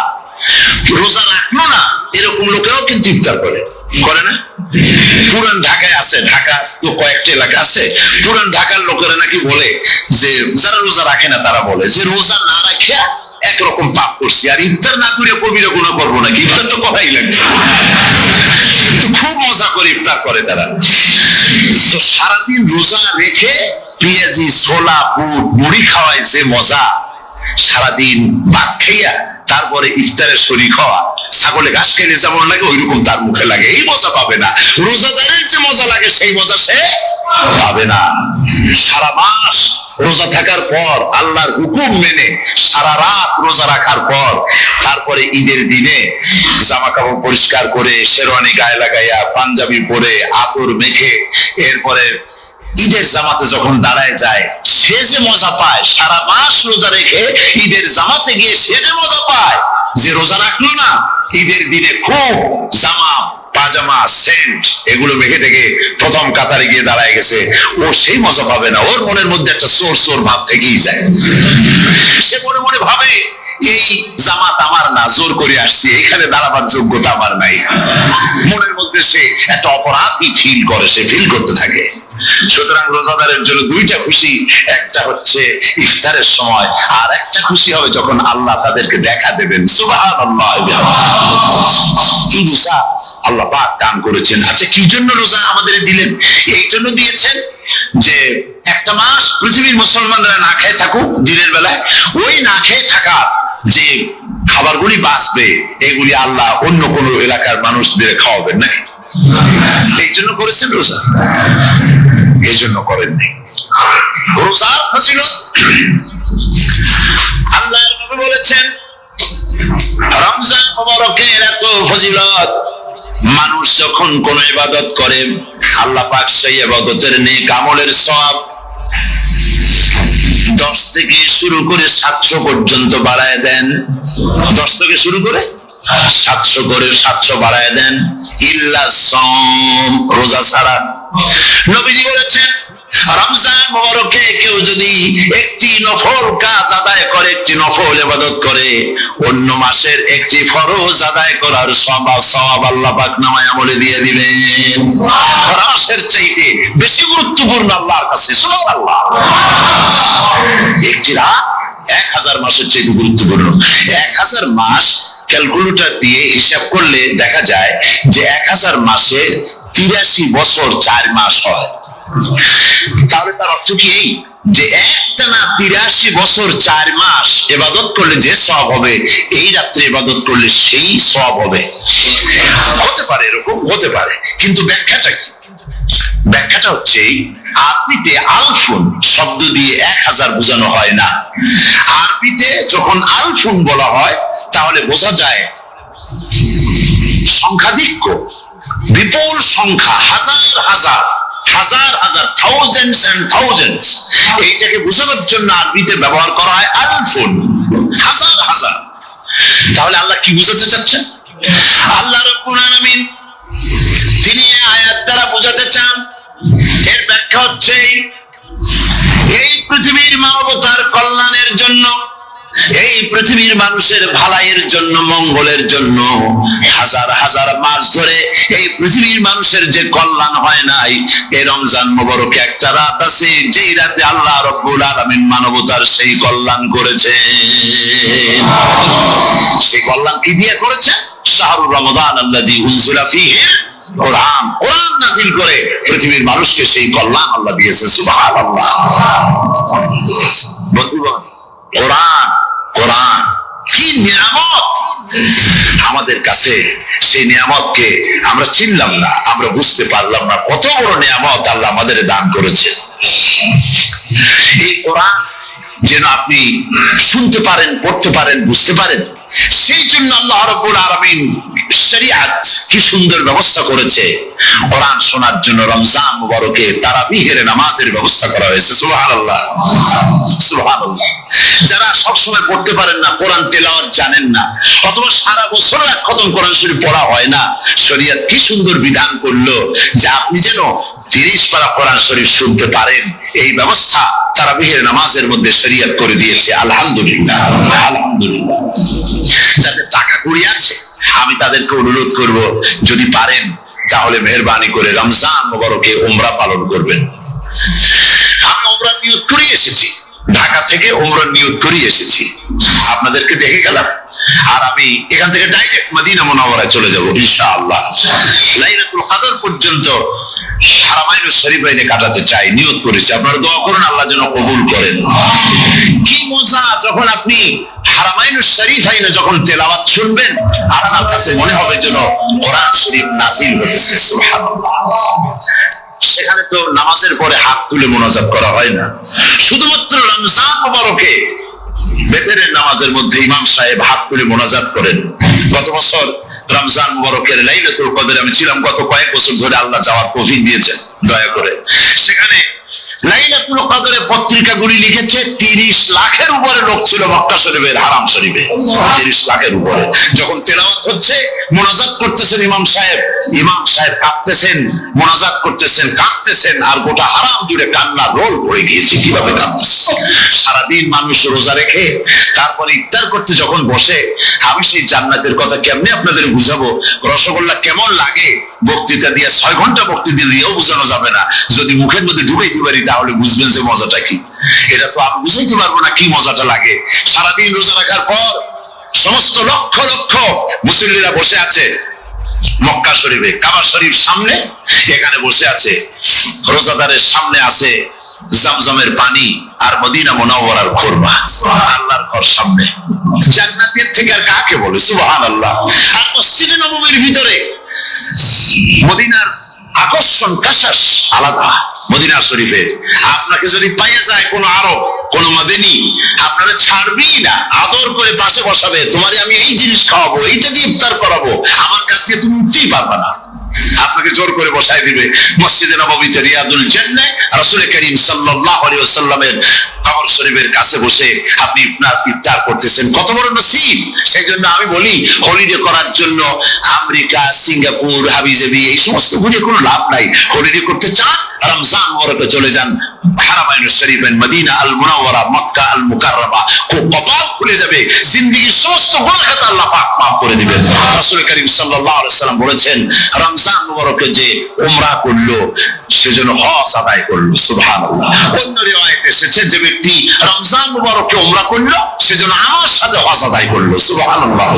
B: রোজা রাখলো না এরকম লোকেরাও কিন্তু ইফতার করে না? পুরান ঢাকায় আছে, ঢাকা তো কয়েকটা এলাকা আছে, পুরান ঢাকার লোকেরা নাকি বলে যে, যারা রোজা রাখে না তারা বলে যে, রোজা না রাখিয়া একরকম পাপ করছি, আর ইফতার না করে কবিরা গুনাহ করবো নাকি? ইফতার তো কথাই লাগবে। খুব মজা করে ইফতার করে তারা। তো সারাদিন রোজা রেখে পেঁয়াজি, ছোলা, বুট, মুড়ি খাওয়ায় যে মজা, সারাদিন ভাত খাইয়া তারপরে ইফতারের শরীক হওয়া, ছাগলে ঘাস খেলে যেমন লাগে ওইরকম তার মুখে লাগে, এই মজা পাবে না। রোজাদারের যে মজা লাগে সেই মজা সে পাবে না। সারা মাস রোজা থাকার পর, আল্লাহর হুকুম মেনে সারা রাত রোজা রাখার পর, তারপরে ঈদের দিনে জামা কাপড় পরিষ্কার করে, শেরওয়ানি গায়ে লাগাইয়া, পাঞ্জাবি পরে, আতর মেখে, এরপরে ঈদের জামাতে যখন দাঁড়ায় যায়, সে যে মজা পায়, সারা মাস রোজা রেখে ঈদের জামাতে গিয়ে সে যে মজা পায়, যে রোজা রাখলো না, ঈদের দিনে খুব জামা, পাজামা, সেন্ট এগুলো মেখে থেকে প্রথম কাতারে গিয়ে দাঁড়ায় গেছে, ও সেই মজা পাবে না। ওর মনের মধ্যে একটা চোর ভাব থেকেই যায়। সে মনে মনে ভাবে, এই জামাত আমার না, জোর করে আসছি, এখানে দাঁড়াবার যোগ্যতা আমার নাই। মনের মধ্যে সে একটা অপরাধী ফিল করে, সে ফিল করতে থাকে। সুতরাং রোজাদারের জন্য দুইটা খুশি, একটা হচ্ছে ইফতারের সময়, আর একটা খুশি হবে যখন আল্লাহ তাদেরকে দেখা দেবেন। সুবহানাল্লাহ। এই রোজা আল্লাহ পাক দান করেছেন। আচ্ছা, কি জন্য রোজা আমাদের দিলেন? এই জন্য দিয়েছেন যে একটা মাস পৃথিবীর মুসলমানরা না খেয়ে থাকুক দিনের বেলায়, ওই না খেয়ে থাকা যে খাবারগুলি বাঁচবে এগুলি আল্লাহ অন্য কোনো এলাকার মানুষদের খাওয়াবেন নাকি? এই জন্য করেছেন রোজা? এই জন্য করেননি। রোজার ফজিলত আল্লাহর নবী বলেছেন, রমজান মুবারকের এত ফজিলত, মানুষ যখন কোন ইবাদত করে আল্লাহ পাক সেই ইবাদতের নেক আমলের সওয়াব 10 থেকে শুরু করে 700 পর্যন্ত বাড়ায় দেন। 10 থেকে শুরু করে 700 বাড়ায় দেন, ইল্লা সাওম, রোজা ছাড়া। নবীজি বলেছেন, রমজান মুবারকে কেউ যদি একটি নফল কাজ আদায় করে, একটি নফল ইবাদত করে, অন্য মাসের একটি ফরজ আদায় করার সওয়াব আল্লাহ পাক নামায় আমলে দিয়ে দিবেন। মাসের চাইতে বেশি গুরুত্বপূর্ণ আল্লাহর কাছে, সুবহানাল্লাহ। একটি রাত 1000 মাসের চাইতে গুরুত্বপূর্ণ। 1000 মাস ক্যালকুলেটর দিয়ে হিসাব করলে দেখা যায় যে 1000 মাসে 83 বছর 4 মাস হয়। তাহলে তার অর্থ কি এই যে একটানা 83 বছর 4 মাস ইবাদত করলে যে সওয়াব হবে, এই রাত্রে ইবাদত করলে সেই সওয়াব হবে? হতে পারে, এরকম হতে পারে, কিন্তু ব্যাখ্যাটা কি? ব্যাখ্যাটা হচ্ছে, আরবিতে আলফুন শব্দ দিয়ে 1000 বোঝানো হয় না। আরবিতে যখন আলফুন বলা হয় তাহলে বোঝা যায় সংখ্যাধিক্য, বিপুল সংখ্যা, হাজার হাজার থাউজেন্ডস এন্ড থাউজেন্ডস। এইটাকে বোঝানোর জন্য আরবিতে ব্যবহার করা হয় আলফুন, হাজার হাজার। তাহলে আল্লাহ কি বুঝাতে চাচ্ছেন? আল্লাহ রাব্বুল আলামিন তিনি এই আয়াত দ্বারা বোঝাতে চান, এর ব্যাখ্যা হচ্ছে এই পৃথিবীর মানবতার কল্যাণের জন্য, এই পৃথিবীর মানুষের ভালাইয়ের জন্য, মঙ্গলের জন্য হাজার হাজার মাস ধরে এই পৃথিবীর মানুষের যে কল্যাণ হয় নাই, এই রমজান মুবারকে একটা রাত আছে যেই রাতে আল্লাহ রাব্বুল আলামিন মানবতার সেই কল্যাণ করেছেন। সেই কল্যাণ কি দিয়ে করেছেন? শাহরুর রমাদান আল্লাযী উনজিলা ফীহিল কোরআন, কোরআন নাযিল করে পৃথিবীর মানুষকে সেই কল্যাণ আল্লাহ দিয়েছে। সুবহানাল্লাহ। বন্ধুগণ, কোরআন, কোরআন কি নিয়ামত আমাদের কাছে! সেই নিয়ামতকে আমরা চিনলাম না, আমরা বুঝতে পারলাম না কত বড় নিয়ামত আল্লাহ আমাদের দান করেছে। এই কোরআন যেন আপনি শুনতে পারেন, পড়তে পারেন, বুঝতে পারেন, সেই জন্য আল্লাহ রাব্বুল আলামিন শরিয়াত কি সুন্দর ব্যবস্থা করেছে। কোরআন শোনার জন্য রমজান মুবারকে তারাবিহের নামাজের ব্যবস্থা করা হয়েছে। সুবহানাল্লাহ, সুবহানাল্লাহ। যারা সবসময় পড়তে পারেন না, কোরআন তেলাওয়াত জানেন না, অথবা সারা বছর এক খতম কোরআন শরীফ পড়া হয় না, শরিয়াত কি সুন্দর বিধান করলো যে আপনি যেন 30 পারা কোরআন শরীফ শুনতে পারেন। এই ব্যবস্থা তারাবিহের নামাজের মধ্যে শরিয়াত করে দিয়েছে। আলহামদুলিল্লাহ, আলহামদুলিল্লাহ। যাদের টাকা কড়ি আছে আমি তাদেরকে অনুরোধ করব, যদি পারেন তাহলে মেহেরবানি করে রমজান মুবারকে উমরা পালন করবেন। আমি উমরা নিয়ত করে এসেছি, ঢাকা থেকে উমরা নিয়ত করে এসেছি, আপনাদেরকে দেখে গেলাম। আর আমি এখান থেকে ডাইরেক্ট মদিনা মুনাওয়ারায় চলে যাব ইনশাআল্লাহ। লাইলাতুল কদর পর্যন্ত হারামাইন শরীফাইনে কাটাতে চাই, নিয়ত করেছি। আপনারা দোয়া করুন আল্লাহ যেন কবুল করেন। কি মজা যখন আপনি হারামাইন শরীফাইনে যখন তেলাওয়াত শুনবেন, আপনার কাছে মনে হবে যেন কোরআন শরীফ নাযিল হতেছে। সুবহানাল্লাহ। সেখানে তো নামাজের পরে হাত তুলে মোনাজাত করা হয় না, শুধুমাত্র রমজান মুবারকে বেতেরের নামাজের মধ্যে ইমাম সাহেব হাত তুলে মোনাজাত করেন। গত বছর রমজান মুবারকের লাইলাতুল কদরে আমি ছিলাম, গত কয়েক বছর ধরে আল্লাহ যাওয়ার তৌফিক দিয়েছেন দয়া করে। সেখানে লাইলাতুল কদরে পত্রিকাগুলি লিখেছে 30 লাখের উপরে লোক ছিল মক্কা শরীফের, হারাম শরীফে 30 লাখের উপরে। যখন তেলাওয়াত হচ্ছে, মোনাজাত করতেছেন ইমাম সাহেব কাঁদতেছেন, মোনাজাত করতেছেন, কাঁদতেছেন, আর গোটা হারাম জুড়ে কান্না রোল পড়ে গিয়েছে। কিভাবে কাঁদতেছে! সারাদিন মানুষ রোজা রেখে তারপরে ইফতার করতে যখন বসে, আমি সেই জান্নাতের কথা কেমনে আপনাদের বুঝাবো? রসগোল্লা কেমন লাগে বক্তৃতা দিয়ে 6 ঘন্টা বক্তৃতা দিয়েও বোঝানো যাবে না। যদি মুখের মধ্যে ঢুকাইতে পারি তাহলে বুঝবেন যে মজাটা কি। এটা তো আমি বুঝাইতে পারবো না কি মজাটা লাগে। সারাদিন রোজা রাখার পর সমস্ত লক্ষ লক্ষ মুসল্লিরা বসে আছে মক্কা শরীফে, কাবা শরীফ সামনে, এখানে বসে আছে। রোজাদারের সামনে আছে জমজমের পানি আর মদিনা মুনাওয়ারার খুরমা, আল্লাহর ঘর সামনে। জান্নাতের থেকে আর কাকে বলে? সুবহানাল্লাহ। আর মসজিদে নববীর ভিতরে মদিনার আকর্ষণ কাশাস আলাদা। মদিনা শরীফে আপনাকে যদি পাইয়ে যায় কোন আরব, কোন মদিনী, আপনারা ছাড়বেই না, আদর করে পাশে বসাবে, তোমারে আমি এই জিনিস খাওয়াবো, এইটা দিয়ে ইফতার করাবো, আমার কাছ থেকে তুমি উঠতেই পারবা না, আপনাকে জোর করে বসায় দিবে। মসজিদে নববীতে রিয়াদুল জান্নাহ রাসূল করিম সাল্লাল্লাহু আলাইহি ওয়াসাল্লামের কবর শরীফের কাছে বসে আপনি ইফতার করতেছেন, কত বড় নসিব। সেই জন্য আমি বলি, হলিডে করার জন্য আমেরিকা, সিঙ্গাপুর, হাবিজাবি এই সমস্ত ঘুরে কোনো লাভ নাই। হলিডে করতে চান, রমজান মুবারকে চলে যান হারামাইন শরীফেন, মদিনা আল মুনাওয়ারা, মক্কা আল মুকাররমা, কপাল খুলে যাবে, জিন্দেগীর সমস্ত গুনাহ খাতা আল্লাহ পাক মাফ করে দিবেন। রাসূল করিম সাল্লাল্লাহু আলাইহি ওয়াসাল্লাম বলেছেন, রমজান মুবারকে যে উমরা করলো সেজন্য হজ আদায় করলো। সুবহানাল্লাহ। অন্য রিওয়ায়াতে এসেছে, যে ব্যক্তি রমজান মুবারকে উমরা করলো সেজন্য আমার সাথে হজ আদায় করলো। সুবহানাল্লাহ।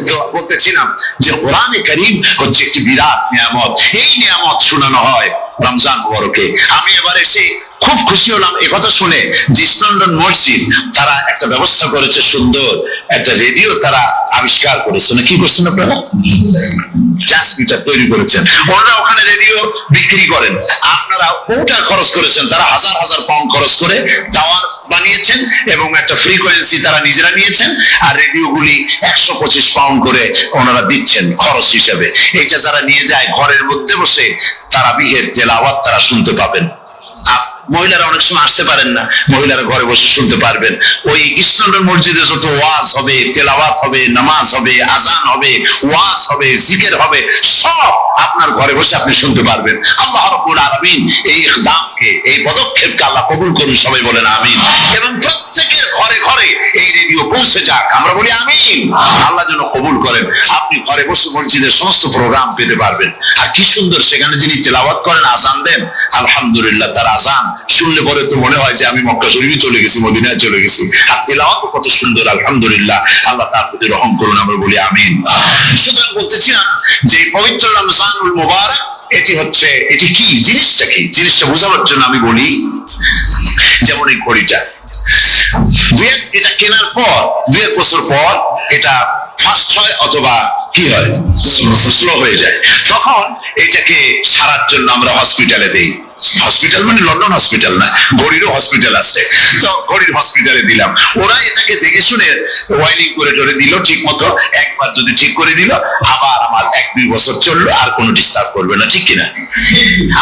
B: তো বলতেছিলাম যে কোরআনে কারীম হচ্ছে একটি বিরাট নিয়ামত। এই নিয়ামত শোনানো হয় রমজান মুবারকে। আমি এবার এসে খুব খুশি হলাম একথা শুনে যে ইস্ট লন্ডন মসজিদ তারা একটা ব্যবস্থা করেছে, সুন্দর একটা রেডিও তারা আবিষ্কার করেছে। না কি করছেন আপনারা? ট্রান্সমিটার তৈরি করেছেন। ওনারা ওখানে রেডিও বিক্রি করেন, আপনারা কোটা খরচ করেছেন, তারা হাজার হাজার পাউন্ড খরচ করে টাওয়ার বানিয়েছেন এবং একটা ফ্রিকোয়েন্সি তারা নিজেরা নিয়েছেন, আর রেডিওগুলি 125 পাউন্ড করে ওনারা দিচ্ছেন খরচ হিসাবে। এটা যারা নিয়ে যায় ঘরের মধ্যে বসে তারাবিহের তেলাওয়াত তারা শুনতে পাবেন। মহিলারা অনেক সময় আসতে পারেন না, মহিলারা ঘরে বসে শুনতে পারবেন। ওই ইস্ট লন্ডন মসজিদে যত ওয়াজ হবে, তেলাওয়াত হবে, নামাজ হবে, আজান হবে, ওয়াজ হবে, জিকির হবে, সব আপনার ঘরে বসে আপনি শুনতে পারবেন। আল্লাহ রাব্বুল আলামিন এই ইকদামকে, এই পদক্ষেপকে আল্লাহ কবুল করুন, সবাই বলেন আমিন। এবং প্রত্যেকের ঘরে ঘরে এই রেডিও পৌঁছে যাক, আমরা বলি আমিন। আল্লাহ যেন কবুল করেন। আপনি ঘরে বসে মসজিদের সমস্ত প্রোগ্রাম পেতে পারবেন। আর কি সুন্দর সেখানে যিনি তেলাওয়াত করেন, আজান দেন, আলহামদুলিল্লাহ, তার আজান শুনলে পরে তো মনে হয় যে আমি মক্কা শরীফে চলে গেছি, মদিনায় চলে গেছি। আর তেলাওয়াত কত সুন্দর, আলহামদুলিল্লাহ। আল্লাহ তার প্রতি রহম করুন, আমরা বলি আমিন। সুতরাং বলতেছিলাম যে পবিত্র রমজানুল মুবারক এটি কি জিনিসটা, কি জিনিসটা বোঝানোর জন্য আমি বলি, যেমন এই ঘড়িটা এটা কেনার পর 2 বছর পর এটা ফাস্ট হয় অথবা কি হয়, স্লো হয়ে যায়। তখন এটাকে সারার জন্য আমরা হসপিটালে দেই। হসপিটাল মানে লন্ডন হসপিটাল না, ঘড়িরও হসপিটাল আছে। তো ঘড়ির হসপিটালে দিলাম, ওরা এটাকে দেখে শুনে ওয়াইলিং করে টরে দিল ঠিক মতো। একবার যদি ঠিক করে দিল, আবার আমার 1-2 বছর চললো, আর কোনো ডিস্টার্ব করবে না, ঠিক কিনা?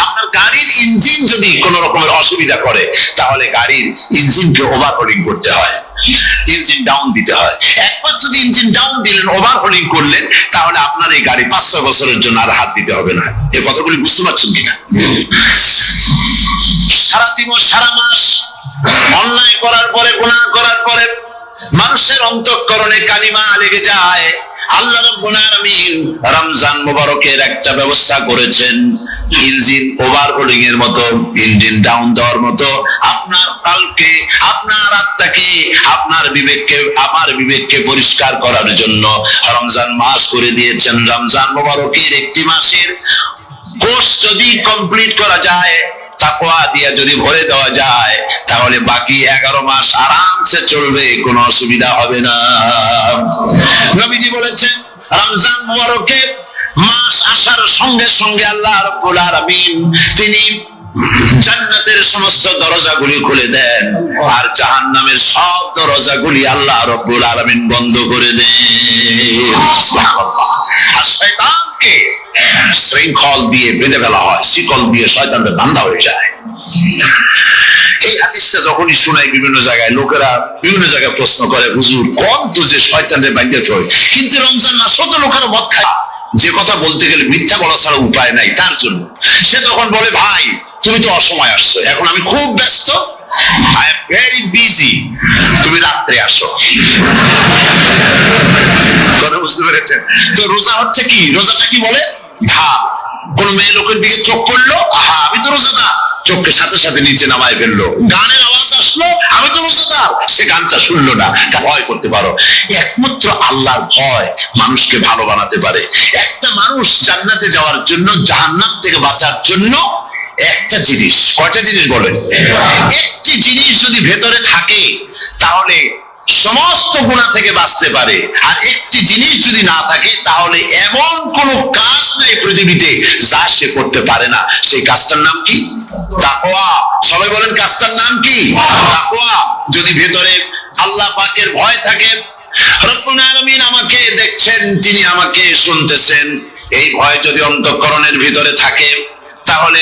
B: আপনার গাড়ির ইঞ্জিন যদি কোনো রকমের অসুবিধা করে, তাহলে গাড়ির ইঞ্জিনকে ওভারহোলিং করতে হয়, ইঞ্জিন ডাউন দিতে হয়। একবার যদি ইঞ্জিন ডাউন দিলেন, ওভারহোলিং করলেন, তাহলে আপনার এই গাড়ি 5-6 বছরের জন্য আর হাত দিতে হবে না। এই কথাগুলি বুঝতে পারছেন কিনা? সারা জীবন, সারা মাস অন্যায় করার পরে, গুনাহ করার পরে মানুষের অন্তঃকরণে কালিমা লেগে যায়। আল্লাহ রাব্বুল আলামিন রমজান মুবারকের একটা ব্যবস্থা করেছেন, ইঞ্জিন ওভারহোলিং এর মতো, ইঞ্জিন ডাউন দেওয়ার মতো। আপনার কালকে, আপনার আত্মাকে, আপনার বিবেককে, আমার বিবেককে পরিষ্কার করার জন্য রমজান মাস করে দিয়েছেন। রমজান মুবারকের একটি মাসের কোর্স যদি কমপ্লিট করা যায়, তাকওয়া দিয়ে যদি ভরে দেওয়া যায়, তাহলে বাকি 11 মাস আরামসে চলবে, কোনো অসুবিধা হবে না। নবীজি বলেছেন, রমজান মুবারকে মাস আসার সঙ্গে সঙ্গে আল্লাহ রাব্বুল আলামিন তিনি জান্নাতের সমস্ত দরজাগুলি খুলে দেন, আর জাহান্নামের সব দরজাগুলি আল্লাহ রাব্বুল আলামিন বন্ধ করে দেন। সুবহানাল্লাহ। আর শয়তানকে শৃঙ্খল দিয়ে বেঁধে ফেলা হয়, শিকল দিয়ে শয়তানদের বান্ধা হয়ে যায়। এই হাদিসটা যখনই শোনাই বিভিন্ন জায়গায়, লোকেরা বিভিন্ন জায়গায় প্রশ্ন করে, হুজুর কোন তো যে শয়তানদের বাঁধতে হয়, কিন্তু রমজান মাস কত লোকেরা মদ খায়, যে কথা বলতে গেলে মিথ্যা বলা ছাড়া উপায় নাই তার জন্য। সে তখন বলে, ভাই তুমি তো অসময় আসছো, এখন আমি খুব ব্যস্ত, আই এম ভেরি বিজি, তুমি রাত্রে আসো। কথা বুঝতে পেরেছেন? তো রোজা হচ্ছে কি, রোজাটা কি বলে, ঢাল। কোন মেয়ে লোকের দিকে চোখ করলো, আহা আমি তো রোজাদার, চোখকে সাথে সাথে নিচে নামায় ফেললো। গানের আওয়াজ আসলো, আমি তো রোজাদার, সে গানটা শুনলো না। তা ভয় করতে পারো, একমাত্র আল্লাহর ভয় মানুষকে ভালো বানাতে পারে। একটা মানুষ জান্নাতে যাওয়ার জন্য, জাহান্নাম থেকে বাঁচার জন্য একটা জিনিস। কয়টা জিনিস বলেন? একটি জিনিস যদি ভেতরে থাকে তাহলে সমস্ত গুনাহ থেকে বাঁচতে পারে, আর একটি জিনিস যদি না থাকে তাহলে এমন কোন কাজ নাই পৃথিবীতে যা সে করতে পারে না। সেই কাজটার নাম কি? তাকওয়া। সবাই বলেন কাজটার নাম কি? তাকওয়া। যদি ভেতরে আল্লাহ পাকের ভয় থাকে, রব্বুল আলামিন আমাকে দেখছেন, তিনি আমাকে শুনতেছেন, এই ভয় যদি অন্তঃকরণের ভিতরে থাকে তাহলে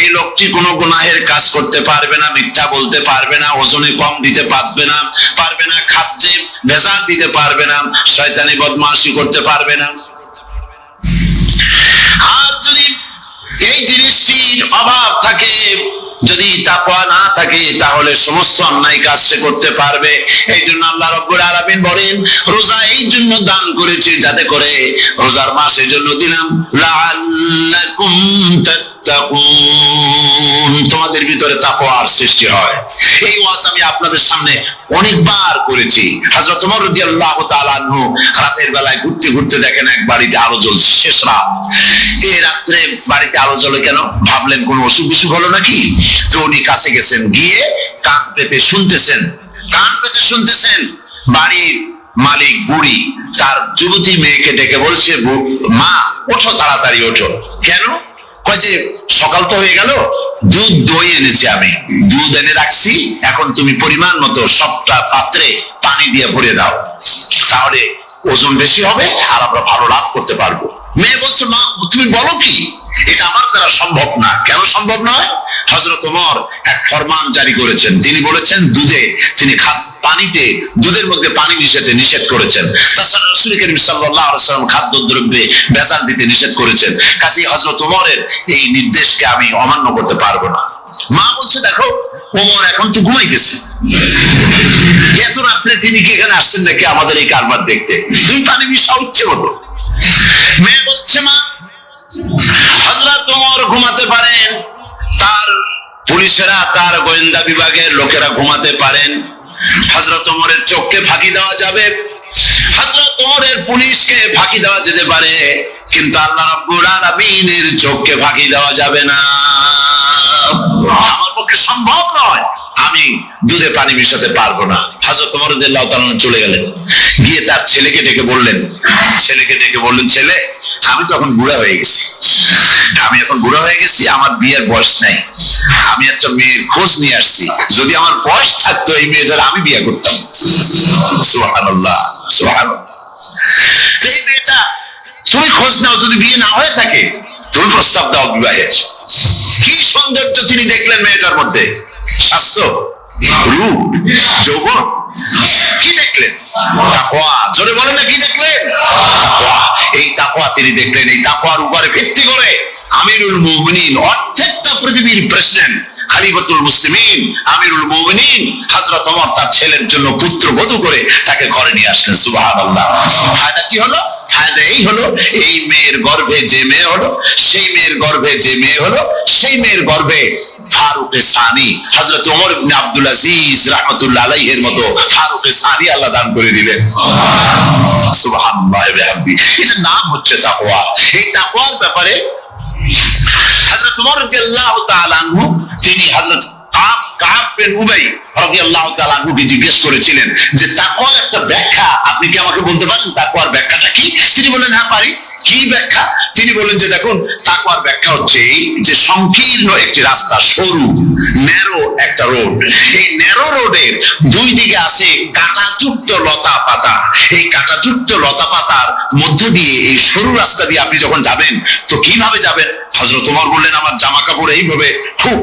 B: এই লোকটি কোনো গুনাহের কাজ করতে পারবে না, মিথ্যা বলতে পারবে না, ওজনে কম দিতে পারবে না, খাদ্যে ভেজাল দিতে পারবে না, শয়তানি বদমাশি করতে পারবে না। আর যদি এই জিনিসটির অভাব থাকে, যদি তাকওয়া না থাকে, তাহলে সমস্ত অন্যায় কাজ সে করতে পারবে। এই জন্য আল্লাহ রাব্বুল আলামিন বলেন, রোজা এই জন্য দান করেছি যাতে করে, রোজার মাস এই জন্য দিলাম, লাআল্লাকুম তাত্তাকুন, তোমাদের ভিতরে তাকওয়ার সৃষ্টি হয়। এই ওয়াজ আমি আপনাদের সামনে অনেকবার করেছি। হযরত ওমর রাদিয়াল্লাহু তাআলা আনহু রাতের বেলায় ঘুরতে ঘুরতে দেখেন এক বাড়িতে আলো জ্বলছে, শেষ রাত। এই রাত্রে বাড়িতে আলো জ্বলে কেন? ভাবলেন কোন অসুখ বিসুখ হলো নাকি। তো উনি কাছে গেছেন, গিয়ে কান পেতে শুনতেছেন, বাড়ির মালিক বুড়ি তার যুবতী মেয়েকে ডেকে বলছে, মা ওঠো, তাড়াতাড়ি ওঠো। কেন? কয় যে সকাল তো হয়ে গেল, দুধ দই এনেছি, আমি দুধ এনে রাখছি, এখন তুমি পরিমাণ মতো সবটা পাত্রে পানি দিয়ে ভরে দাও, তাহলে ওজন বেশি হবে আর আমরা ভালো লাভ করতে পারবো। মেয়ে বলছে, মা তুমি বলো কি, এটা আমার দ্বারা সম্ভব না। কেন সম্ভব নয়? হযরত ওমর এক ফরমান জারি করেছেন, তিনি বলেছেন তিনি পানিতে, দুধের মধ্যে পানি মিশাতে নিষেধ করেছেন। তাছাড়া রাসূল করিম সাল্লাল্লাহু আলাইহি ওয়াসাল্লাম খাদ্যদ্রব্যে ভেজাল দিতে নিষেধ করেছেন। কাজেই হযরত ওমরের এই নির্দেশকে আমি অমান্য করতে পারবো না। মা বলছে, দেখো ওমর এখন তো ঘুমাইতেছে, এত রাত্রে তিনি কি এখানে আসছেন নাকি আমাদের এই কারবার দেখতে? তুমি পানি মিশাও ইচ্ছে মতো। মেয়ে বলছে, মা হযরত ওমর ঘুমাতে পারেন, তার পুলিশেরা, তার গোয়েন্দা বিভাগের লোকেরা ঘুমাতে পারেন, হযরত ওমরের চোখকে ফাঁকি দেওয়া যাবে, হযরত ওমরের পুলিশকে ফাঁকি দেওয়া যেতে পারে, কিন্তু আল্লাহ রাব্বুল আলামিনের চোখকে ফাঁকি দেওয়া যাবে না। আমার পক্ষে সম্ভব নয়, আমি দুধে পানি মিশাতে পারবো না। হযরত ওমর রাদিয়াল্লাহু তাআলা চলে গেলেন, গিয়ে তার ছেলেকে ডেকে বললেন, ছেলে আমি তো এখন বুড়া হয়ে গেছি, আমার বিয়ের বয়স নাই, আমি একটা মেয়ের খোঁজ নিয়ে আসছি, যদি আমার বয়স থাকতো এই মেয়েটার আমি বিয়ে করতাম। সুবহানাল্লাহ, সুবহানাল্লাহ। এই মেয়েটা তুমি খোঁজ নাও, যদি বিয়ে না হয়ে থাকে তুমি প্রস্তাব দাও বিবাহের। কি সৌন্দর্য তিনি দেখলেন মেয়েটার মধ্যে, স্বাস্থ্য, রূপ, যৌবন, কি দেখলেন? তাকওয়া। জোরে বলেন না, কি দেখলেন? তাকওয়া। এই তাকওয়া তিনি দেখলেন। এই তাকওয়ার উপরে ভিত্তি করে আমিরুল মুমিনিন, অর্ধেকটা পৃথিবীর প্রেসিডেন্ট, খলিফাতুল মুসলিমিন, আমিরুল মুমিনিন হযরত ওমর তার ছেলের জন্য পুত্রবধূ করে তাকে ঘরে নিয়ে আসলেন। সুবহানাল্লাহ। ফায়দা কি হলো? ফায়দা এই হলো, এই মেয়ের গর্ভে যে মেয়ে হলো, সেই মেয়ের গর্ভে যে মেয়ে হলো, সেই মেয়ের গর্ভে ফারুকে সানি হযরত ওমর ইবনে আব্দুল আজিজ রাহমাতুল্লাহ আলাইহির মতো ফারুকে সানি আল্লাহ দান করে দিলেন। সুবহানাল্লাহ ওয়া বিহামদিহি। এটার নাম হচ্ছে তাকওয়া। এই তাকওয়ার ব্যাপারে হযরত ওমর রাদিয়াল্লাহু তাআলা আনহু, তিনি হযরত কাব বিন উবাই রাদিয়াল্লাহু তাআলা আনহুকে জিজ্ঞেস করেছিলেন যে তাকওয়ার একটা ব্যাখ্যা আপনি কি আমাকে বলতে পারেন, তাকওয়ার ব্যাখ্যাটা কি? তিনি বললেন, হ্যাঁ পারি। কি ব্যাখ্যা? তিনি বললেন যে দেখুন, তাকওয়ার ব্যাখ্যা হচ্ছে এই যে সংকীর্ণ একটি রাস্তা, সরু ন্যারো একটা রোড, এই ন্যারো রোডের দুই দিকে আছে কাঁটাযুক্ত লতা পাতা। এই কাঁটাযুক্ত লতা পাতার মধ্য দিয়ে এই সরু রাস্তা দিয়ে আপনি যখন যাবেন তো কিভাবে যাবেন? হযরত ওমর বললেন, আমার জামা কাপড় এইভাবে খুব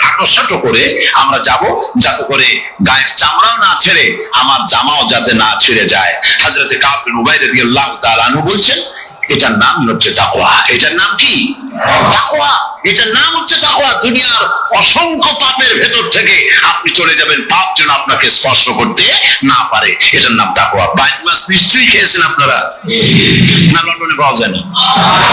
B: আটোসাটো করে আমরা যাব, যাতে করে গায়ের চামড়াও না ছেড়ে আমার জামাও যাতে না ছিঁড়ে যায়। হযরত কাব বিন উবাই রাদিয়াল্লাহু তাআলা আনহু বলছেন, এটার নাম হচ্ছে তাকওয়া। এটার নাম কি? তাকওয়া। এটার নাম হচ্ছে তাকওয়া। দুনিয়ার অসংখ্য পাপের ভেতর থেকে আপনি চলে যাবেন, পাপ যেন আপনাকে স্পর্শ করতে না পারে। এটার নাম তাকওয়া। বাইন মাছ নিশ্চয়ই খেয়েছেন আপনারা, না লন্ডনে পাওয়া যায় না?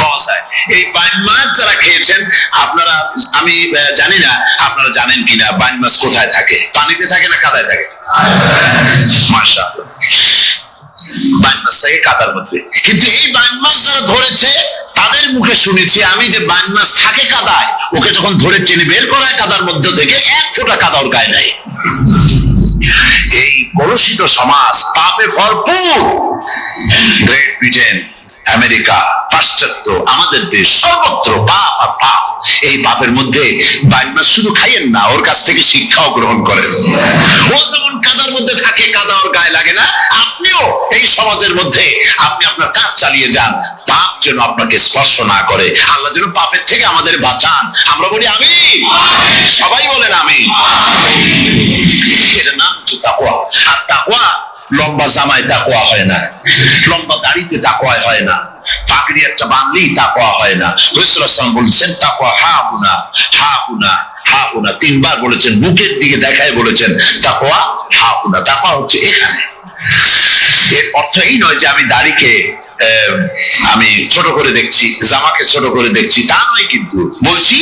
B: পাওয়া যায়। এই বাইন মাছ যারা খেয়েছেন আপনারা, আমি জানি না আপনারা জানেন কিনা, বাইন মাছ কোথায় থাকে? পানিতে থাকে না কাদায় থাকে? মাশাআল্লাহ, বাইন মাছ থাকে কাদার মধ্যে। কিন্তু এই বাইন মাছ যারা ধরেছে তাদের মুখে শুনেছি আমি যে বাইন মাস থাকে কাদায়, ওকে যখন ধরে টেনে বের করায় কাদার মধ্যে থেকে এক ফোঁটা কাদা ওর গায়ে নাই। এই কলুষিত সমাজ পাপে ভরপুর। গ্রেট ব্রিটেন, আমেরিকা, পাশ্চাত্য, আমাদের দেশ, সর্বত্র পাপ আর পাপ। এই পাপের মধ্যে বাইন মাস শুধু খাইয়েন না, ওর কাছ থেকে শিক্ষাও গ্রহণ করেন। ও যেমন কাদার মধ্যে থাকে, কাদা ওর গায়ে লাগে না, আপনিও এই সমাজের মধ্যে আপনি আপনার কাজ চালিয়ে যান, পাপ যেন আপনাকে স্পর্শ না করে। আল্লাহ যেন পাপের থেকে আমাদের বাঁচান। আমরা বলি আমিন, সবাই বলেন আমিন। এর নাম হচ্ছে তাকওয়া। আর তাকওয়া লম্বা জামায় তাকওয়া হয় না, লম্বা দাড়িতে তাকওয়া হয় না, পাগড়ি একটা বানলেই তাকওয়া হয় না। রাসূলুল্লাহ সাল্লাল্লাহু আলাইহি ওয়াসাল্লাম বলেছেন তাকওয়া হাহুনা হাহুনা হাহুনা, তিনবার বলেছেন, বুকের দিকে দেখায় বলেছেন তাকওয়া হাহুনা। তাকওয়া হচ্ছে এখানে। এর অর্থ এই নয় যে আমি দাড়িকে আমি ছোট করে দেখছি, জামাকে ছোট করে দেখছি, তা নয়। কিন্তু বলছি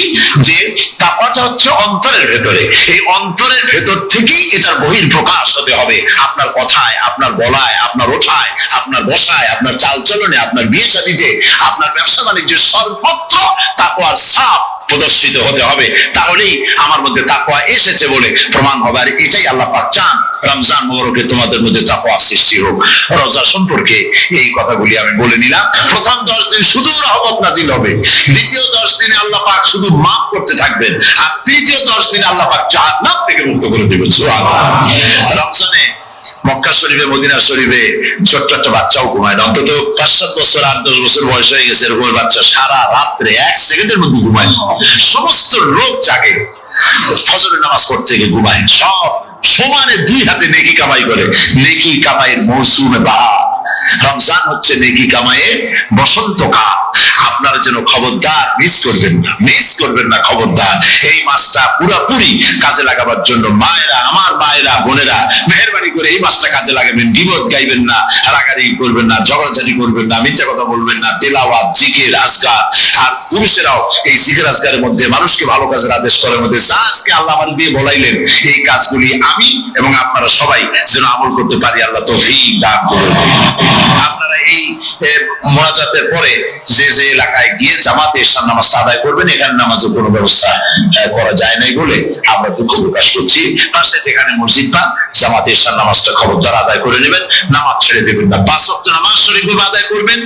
B: যে তাকওয়াটা হচ্ছে অন্তরের ভেতরে। এই অন্তরের ভেতর থেকেই এটার বহির প্রকাশ হতে হবে। আপনার কথায়, আপনার বলায়, আপনার ওঠায়, আপনার বসায়, আপনার চালচলনে, আপনার বিয়ে শাদীতে, আপনার ব্যবসা বাণিজ্যের সর্বত্র তাকওয়ার ছাপ প্রদর্শিত হতে হবে। তাহলেই আমার মধ্যে তাকওয়া এসেছে বলে প্রমাণ হবে। আর এটাই আল্লাহ পাক চান। রমজান মোবারকে তোমাদের মধ্যে তাকওয়া সৃষ্টি হোক। রোজা সম্পর্কে এই কথাগুলি আমি বলে নিলাম। প্রথম 10 দিন শুধু রহমত নাজিল হবে, দ্বিতীয় 10 দিনে আল্লাহ পাক শুধু মাফ করতে থাকবেন, আর তৃতীয় 10 দিনে আল্লাহ পাক জাহান্নাম থেকে মুক্ত করে দেবেন। সুবহানাল্লাহ। রমজানে মক্কা শরীফে, মদিনা শরীফে ছোট্ট একটা বাচ্চাও ঘুমায় না। অন্তত 5-7 বছর, 8-10 বছর বয়স হয়ে গেছে এরকম বাচ্চা সারা রাত্রে 1 সেকেন্ডের মধ্যে ঘুমায়। সমস্ত লোক জাগে, ফজরের নামাজ পড়তে গিয়ে ঘুমায়। সব সমানে 2 হাতে নেকি কামাই করে। নেকি কামাইয়ের মৌসুমে বাহার। রমজান হচ্ছে নেকি কামাইয়ের বসন্তকাল। আপনারা যেন খবরদার মিস করবেন না, মিস করবেন না খবরদার। এই মাসটা পুরোপুরি কাজে লাগাবার জন্য মায়েরা, আমার মায়েরা, বোনেরা, মেহেরবানি করে এই মাসটা কাজে লাগাবেন। গীবত গাইবেন না, রাগারাগি করবেন না, ঝগড়াঝাটি করবেন না, মিথ্যা কথা বলবেন না, তেলাওয়াত, জিকির, আজকার। আর পুরুষেরাও এই জিকির আজকারের মধ্যে, মানুষকে ভালো কাজের আদেশ করার মধ্যে যা আজকে আল্লাহ আমার দিয়ে বলাইলেন, এই কাজগুলি আমি এবং আপনারা সবাই যেন আমল করতে পারি। আল্লাহ তৌফিক দান করুন। আপনারা এই মোনাজাতের পরে যে যে এলাকায় গিয়ে জামাতে এশার নামাজটা আদায় করবেন, এখানে নামাজের কোনো ব্যবস্থা করা যায় নাই বলে আমরা দুঃখ প্রকাশ করছি। পাশে যেখানে মসজিদ পান, জামাতে এশার নামাজটা খবরদার আদায় করে নেবেন, নামাজ ছেড়ে দেবেন না। 5 ওয়াক্ত নামাজ শরীফভাবে আদায় করবেন।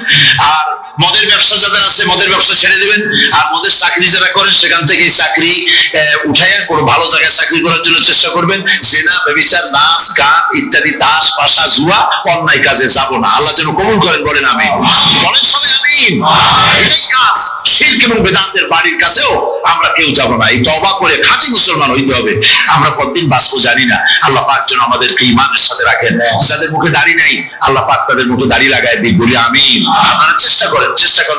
B: আর মদের ব্যবসা যাদের আছে, মদের ব্যবসা ছেড়ে দেবেন। আর মদের চাকরি যারা করেন, সেখান থেকে চাকরি উঠায় কোনো ভালো জায়গায় চাকরি করার জন্য চেষ্টা করবেন। জেনা, ব্যভিচার, নাচ, গান ইত্যাদি, তাস, পাশা, জুয়া, অন্যায় কাজে যাব না। আল্লাহ যেন কবুল করেন, বলেন আমিন। বলেন সবাই আমিন। এটাই কাজ। শিরক এবং বেদান্তের বাড়ির কাছেও আমরা কেউ যাব না। এই তওবা করে খাঁটি মুসলমান হইতে হবে। আমরা কতদিন বাঁচবো জানি না। আল্লাহ পাক যেন আমাদেরকে ঈমানের সাথে রাখেন। যাদের মুখে দাড়ি নাই, আল্লাহ পাক তাদের মুখে দাড়ি লাগায় দিক, বলি আমিন। আপনারা চেষ্টা করেন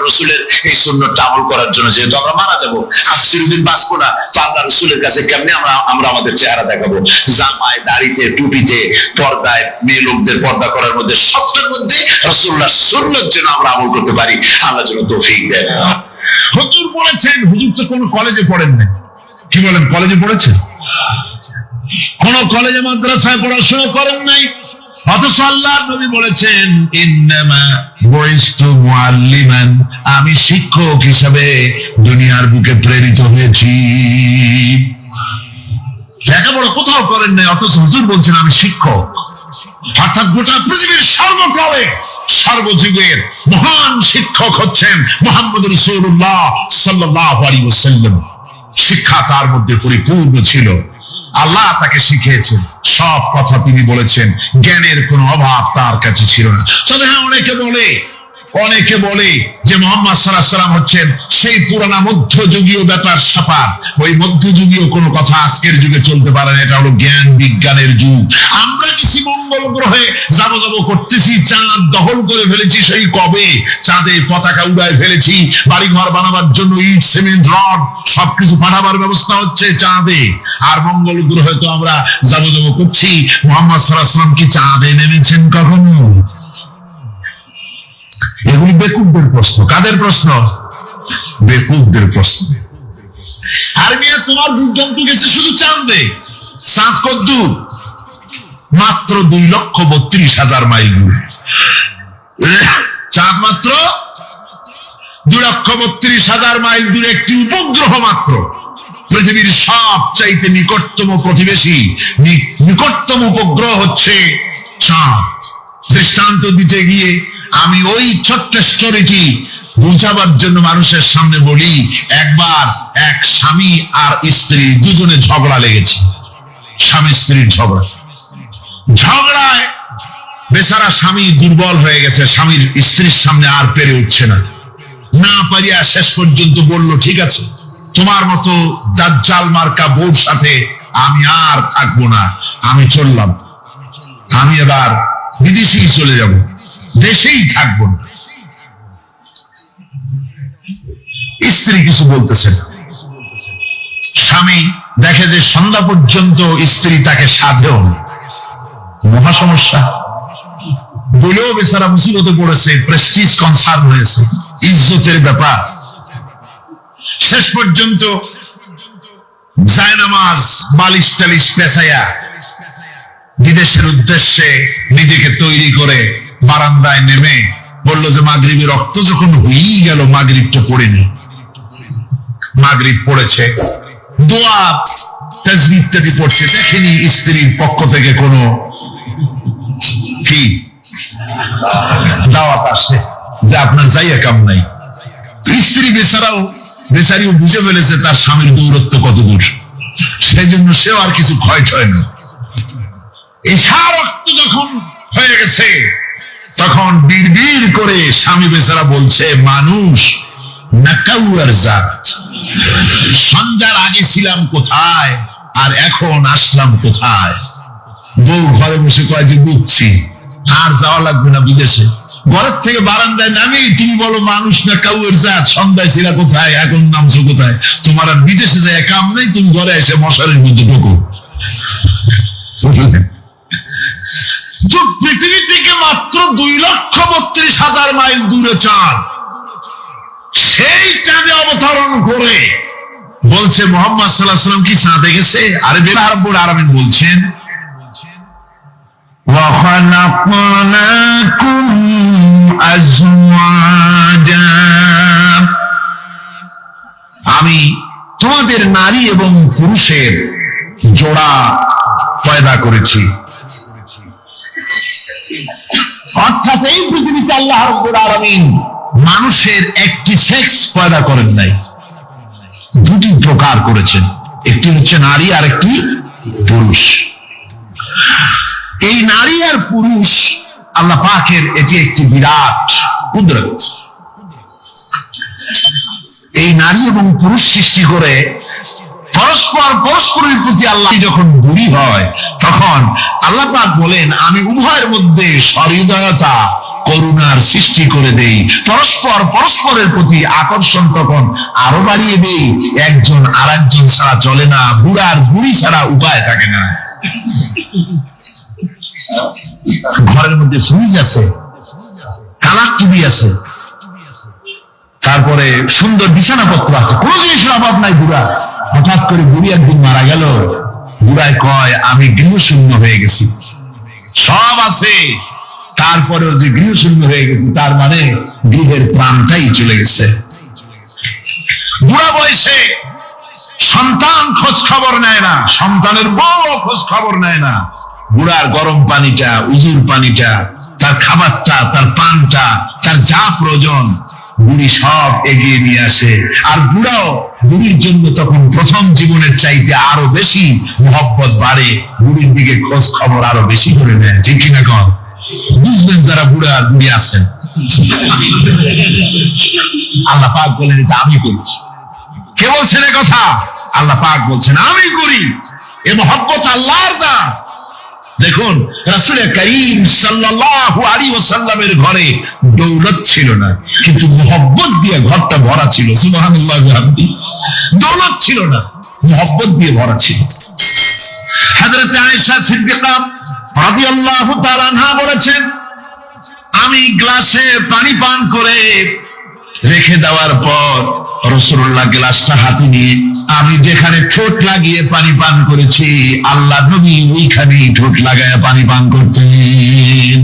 B: রসুলের এই সুন্নতটা আমল করার জন্য। যেহেতু আমরা মারা যাবো, আর চিরদিন বাঁচবো না, তো আল্লাহ রসুলের কাছে কেমনে আমরা আমাদের চেহারা দেখাবো? জামায়, দাড়িতে, টুপিতে, পর্দায়, মেয়ে লোকদের পর্দা করার মধ্যে, সবটার মধ্যে রাসূলুল্লাহর সুন্নত যেন আমরা আমল করতে পারি। আল্লাহ যেন তৌফিক দেন।
A: হুজুর বলেছেন, হুজুর তো কোনো কলেজে পড়েন না। কি বলেন, কলেজে পড়েছেন? কোন কলেজে মাদ্রাসায় পড়াশোনা করেন নাই। অথচ আল্লাহর নবী বলেছেন, ইন্নামা বুইস্তু মুআল্লিমান, আমি শিক্ষক হিসাবে দুনিয়ার বুকে প্রেরিত হয়েছি। লেখাপড়া কোথাও করেন নাই, অথচ হুজুর বলছেন আমি শিক্ষক। অর্থাৎ গোটা পৃথিবীর সর্বকালে, সর্বযুগের মহান শিক্ষক হচ্ছেন মুহাম্মদ রাসূলুল্লাহ সাল্লাল্লাহু আলাইহি ওয়াসাল্লাম। শিক্ষা তার মধ্যে পরিপূর্ণ ছিল। আল্লাহ তাকে শিখিয়েছেন, সব কথা তিনি বলেছেন। জ্ঞানের কোনো অভাব তার কাছে ছিল না। তবে হ্যাঁ, অনেকে বলে যে মুহাম্মদ সাল্লাল্লাহু আলাইহি ওয়াসাল্লাম হচ্ছেন সেই পুরানা মধ্যযুগীয় ব্যাপার স্যাপার। ওই মধ্যযুগীয় কোনো কথা আজকের যুগে চলতে পারে না। এটা হলো জ্ঞান বিজ্ঞানের যুগ। আমরা কিছু মঙ্গল গ্রহে যাব করতেছি, চাঁদ দখল করে ফেলেছি সেই কবে। চাঁদে পতাকা উড়ায় ফেলেছি, বাড়িঘর বানাবার জন্য ইট, সিমেন্ট, রড সবকিছু পাঠাবার ব্যবস্থা হচ্ছে চাঁদে। আর মঙ্গল গ্রহে তো আমরা যাব করছি। মুহাম্মদ সাল্লাল্লাহু আলাইহি ওয়াসাল্লাম কি চাঁদে নেমেছেন কখনো? এগুলি বেকুবদের প্রশ্ন। কাদের প্রশ্ন? বেকুবদের প্রশ্ন। আর মিয়া, তোমার বিজ্ঞান তো গেছে শুধু চাঁদে। চাঁদ কদ্দূর? মাত্র 2,32,000 মাইল দূরে। চাঁদ মাত্র 2,32,000 মাইল দূরে একটি উপগ্রহ মাত্র। পৃথিবীর সবচাইতে নিকটতম প্রতিবেশী, নিকটতম উপগ্রহ হচ্ছে চাঁদ। দৃষ্টান্ত দিতে গিয়ে আমি ওই ছোট্ট স্টোরিটি বুঝাবার জন্য মানুষের সামনে বলি, একবার এক স্বামী আর স্ত্রী দুজনে ঝগড়া লেগেছে। স্বামী স্ত্রীর ঝগড়ায় বেচারা স্বামী দুর্বল হয়ে গেছে, স্বামীর স্ত্রীর সামনে আর পেরে উঠছে না। না পারিয়া শেষ পর্যন্ত বলল, ঠিক আছে, তোমার মতো দাজ্জাল মার্কা বউর সাথে আমি আর থাকবো না, আমি চললাম, আমি এবার বিদেশেই চলে যাব, দেশেই থাকবো না। স্ত্রী কিছু বলতেছে না। স্বামী দেখে যে সন্ধ্যা পর্যন্ত স্ত্রী তাকে সাধেও না, মহা সমস্যা। বলেও বেচারা মুসিবতে পড়েছে, প্রেস্টিজ কনসার্ন হয়েছে, ইজ্জতের ব্যাপার। শেষ পর্যন্ত জায়নামাজ বালিশ টালিশ পেঁচাইয়া বিদেশের উদ্দেশ্যে নিজেকে তৈরি করে বারান্দায় নেমে বলল যে মাগরিবের রক্ত যখন হয়েই গেল, মাগরিবটা পড়েনি। মাগরিব পড়েছে, দোয়া তাসবিহ ইত্যাদি পড়ছে, দেখেনি স্ত্রীর পক্ষ থেকে কোনো কি দাওয়াত আসে যে আপনার যাইয়া কাম নাই। স্ত্রী বেচারিও বুঝে ফেলেছে তার স্বামীর দৌরত্ব কত দূর, সেই জন্য সেও আর কিছু ক্ষয় টয় না। এই রক্ত যখন হয়ে গেছে, তখন বিড়বিড় করে স্বামী বেচারা বলছে, মানুষ নাকাউয়ার জাত, সন্ধ্যার আগে ছিলাম কোথায় আর এখন আসলাম কোথায়। বউ ঘরে বসে কয় যে বুঝছি, আর যাওয়া লাগবে না বিদেশে। ঘরের থেকে বারান্দায় নামি তুমি বলো মানুষ না কাউয়ের জাত, সন্ধ্যায় ছিল কোথায়, এখন নামছো কোথায়। তোমার আর বিদেশে যায় কাম নেই, তুমি ঘরে এসে মশারির মধ্যে ঢোকো। পৃথিবী থেকে মাত্র 2,32,000 মাইল দূরে চাঁদ, সেই চাঁদে অবতরণ করে বলছে মুহাম্মদ সাল্লাল্লাহু আলাইহি ওয়াসাল্লাম কি চাঁদে গেছে? আরবি রব্বুল আলামিন বলছেন, وَخَلَقْنَاكُمْ أَزْوَاجًا, আমি তোমাদের নারী এবং পুরুষের জোড়া পয়দা করেছি। অর্থাৎ এই পৃথিবীতে আল্লাহ রাব্বুল আলামিন মানুষের একটি সেক্স পয়দা করেন নাই, দুটি প্রকার করেছেন, একটি হচ্ছে নারী আর একটি পুরুষ। এই নারী আর পুরুষ আল্লাহ পাকের এটি একটি বিরাট কুদরত। এই নারী এবং পুরুষ সৃষ্টি করে পরস্পরের প্রতি আল্লাহ যখন বুড়ি হয়, তখন আল্লাহ পাক বলেন আমি উভয়ের মধ্যে সহৃদয়তা করুণার সৃষ্টি করে দেই, পরস্পরের প্রতি আকর্ষণ তখন আরো বাড়িয়ে দেই। একজন আর একজন ছাড়া চলে না, বুড়ার বুড়ি ছাড়া উপায় থাকে না। ঘরের মধ্যে ফ্রিজ আছে, কালার টিভি আছে, তারপরে সুন্দর বিছানাপত্র আছে, কোনো জিনিসের অভাব নাই। বুড়া হঠাৎ করে বুড়ি একদিন মারা গেল, বুড়ায় কয় আমি গৃহশূন্য হয়ে গেছি। সব আছে, তারপরেও যে গৃহশূন্য হয়ে গেছি, তার মানে গৃহের প্রাণটাই চলে গেছে। বুড়া বয়সে সন্তান খোঁজ খবর নেয় না, সন্তানের বউ খোঁজ খবর নেয় না। বুড়ার গরম পানিটা, উজুর পানিটা, তার খাবারটা, তার পানটা, তার যা প্রয়োজন বুড়ি সব এগিয়ে নিয়ে আসে। আর বুড়াও বুড়ির জন্য তখন প্রথম জীবনের চাইতে আরো বেশি মহব্বত বাড়ে, বুড়ির দিকে খোঁজ খবর আরো বেশি করে নেয়। ঠিক কিনা কন? বুঝবেন যারা বুড়া আর বুড়ি আছেন। আল্লাহ পাক বলেন এটা আমি করি। কে বলছেন এ কথা? আল্লাহ পাক বলছেন আমি করি। এ মহব্বত আল্লাহর দান। দেখুন রাসূল করিম সাল্লাল্লাহু আলাইহি ওয়াসাল্লামের ঘরে দৌলত ছিল না, কিন্তু মহব্বত দিয়ে ঘরটা ভরা ছিল। সুবহানাল্লাহ ওয়া বিহামদি। দৌলত ছিল না, মহব্বত দিয়ে ভরা ছিল। হযরত আয়েশা সিদ্দিকা রাদিয়াল্লাহু তাআলা আনহা বলেছেন, আমি গ্লাসে পানি পান করে রেখে দেওয়ার পর রাসূলুল্লাহ গ্লাসটা হাতে নিয়ে আমি যেখানে ঠোঁট লাগিয়ে পানি পান করেছি, আল্লাহ নবী ওইখানেই ঠোঁট লাগায় পানি পান করতেন।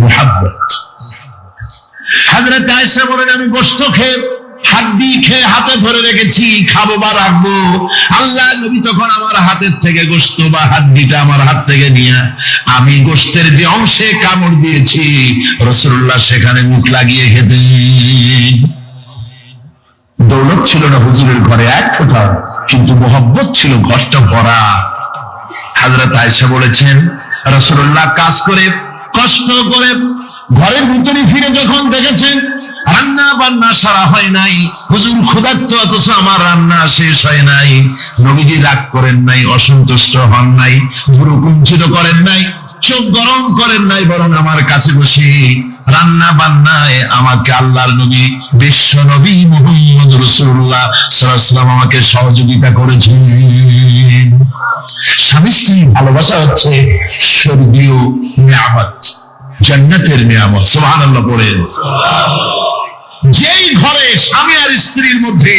A: মুহাব্বত। হযরত আয়েশা বলেন, আমি গোশত খেয়ে হাড্ডি খেয়ে হাতে ধরে রেখেছি, খাবো বা রাখবো। আল্লাহ নবী তখন আমার হাতের থেকে গোশত বা হাড্ডিটা আমার হাত থেকে নিয়ে আমি গোশতের যে অংশে কামড় দিয়েছি রাসূলুল্লাহ সেখানে মুখ লাগিয়ে খেতেন। দৌলত ছিল না হুজুরের ঘরে এক ফোঁটা, কিন্তু মোহব্বত ছিল ঘরটা ভরা। হযরত আয়েশা বলেছেন, রাসূলুল্লাহ কাজ করে কষ্ট করে ঘরের ভিতরে ফিরে যখন দেখেছেন রান্না বান্না সারা হয় নাই, হুজুর ক্ষুধার্ত অথচ আমার রান্না শেষ হয় নাই, নবীজি রাগ করেন নাই, অসন্তুষ্ট হন নাই, ভুরু কুঞ্চিত করেন নাই, চোখ গরম করেন নাই, বরং আমার কাছে বসে রান্না বান্নায় আমাকে আল্লাহর নবী বিশ্ব নবী মুহাম্মদ রাসূলুল্লাহ সাল্লাল্লাহু আলাইহি ওয়াসাল্লাম আমাকে সহযোগিতা করেছেন। স্বামী স্ত্রী ভালোবাসা হচ্ছে স্বর্গীয় নিয়ামত, জান্নাতের নিয়ামত। সুবহানাল্লাহ বলেন। যেই ঘরে স্বামী আর স্ত্রীর মধ্যে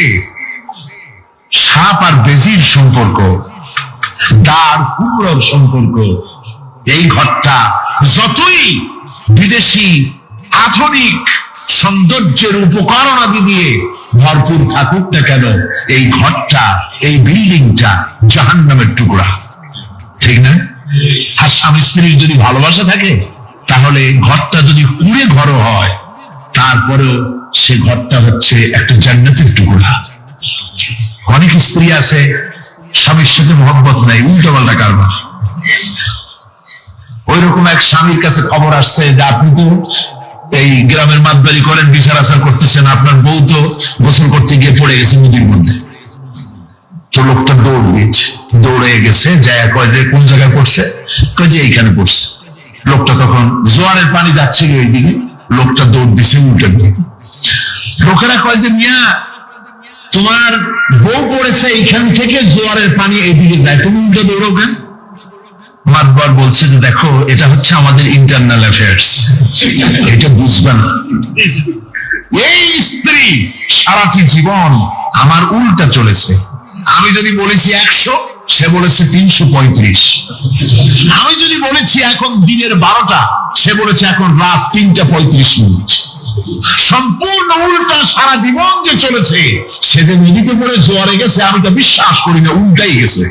A: সাপ আর বেজির সম্পর্ক, দার কুমড়োর সম্পর্ক, এই ঘরটা যতই বিদেশি আধুনিক সৌন্দর্যের উপকরণ আদি দিয়ে ভরপুর থাকুক না কেন, এই ঘরটা, এই বিল্ডিংটা জাহান্নামের টুকরা, ঠিক না? আর স্বামী স্ত্রীর যদি ভালোবাসা থাকে তাহলে ঘরটা যদি কুড়ে ঘর হয় তারপরেও সে ঘরটা হচ্ছে একটা জান্নাতের টুকরা। অনেক স্ত্রী আছে স্বামীর সাথে মহব্বত নাই, উল্টো পাল্টা কারবার। ওই রকম এক স্বামীর কাছে খবর আসছে যে আপনি তো এই গ্রামের মাতবাড়ি করেন, বিচার আচার করতেছেন, আপনার বউ তো গোসল করতে গিয়ে পড়ে গেছে নদীর মধ্যে। তো লোকটা দৌড় দিয়েছে, দৌড়ে গেছে, যায় কয় যে কোন জায়গায় পড়ছে, কয় যে এইখানে পড়ছে। লোকটা তখন জোয়ারের পানি যাচ্ছে ওই দিকে, লোকটা দৌড় দিছে উল্টো দিকে। লোকেরা কয় যে মিয়া তোমার বউ পড়েছে এইখান থেকে জোয়ারের পানি এইদিকে যায়, তুমি উল্টো দৌড়ো কেন? মাতবার বলছে যে দেখো এটা হচ্ছে আমাদের ইন্টারনাল অ্যাফেয়ার্স, এটা বুঝবে না। এই স্ত্রী সারাটি জীবন আমার উল্টা চলেছে। আমি যদি বলেছি 100, সে বলেছে 335। আমি যদি বলেছি এখন দিনের 12টা, সে বলেছে এখন রাত 3:35। সম্পূর্ণ উল্টা সারা জীবন যে চলেছে। সে যে নদীতে পড়ে জোয়ারে গেছে আমি তো বিশ্বাস করি না, উল্টাই গেছে।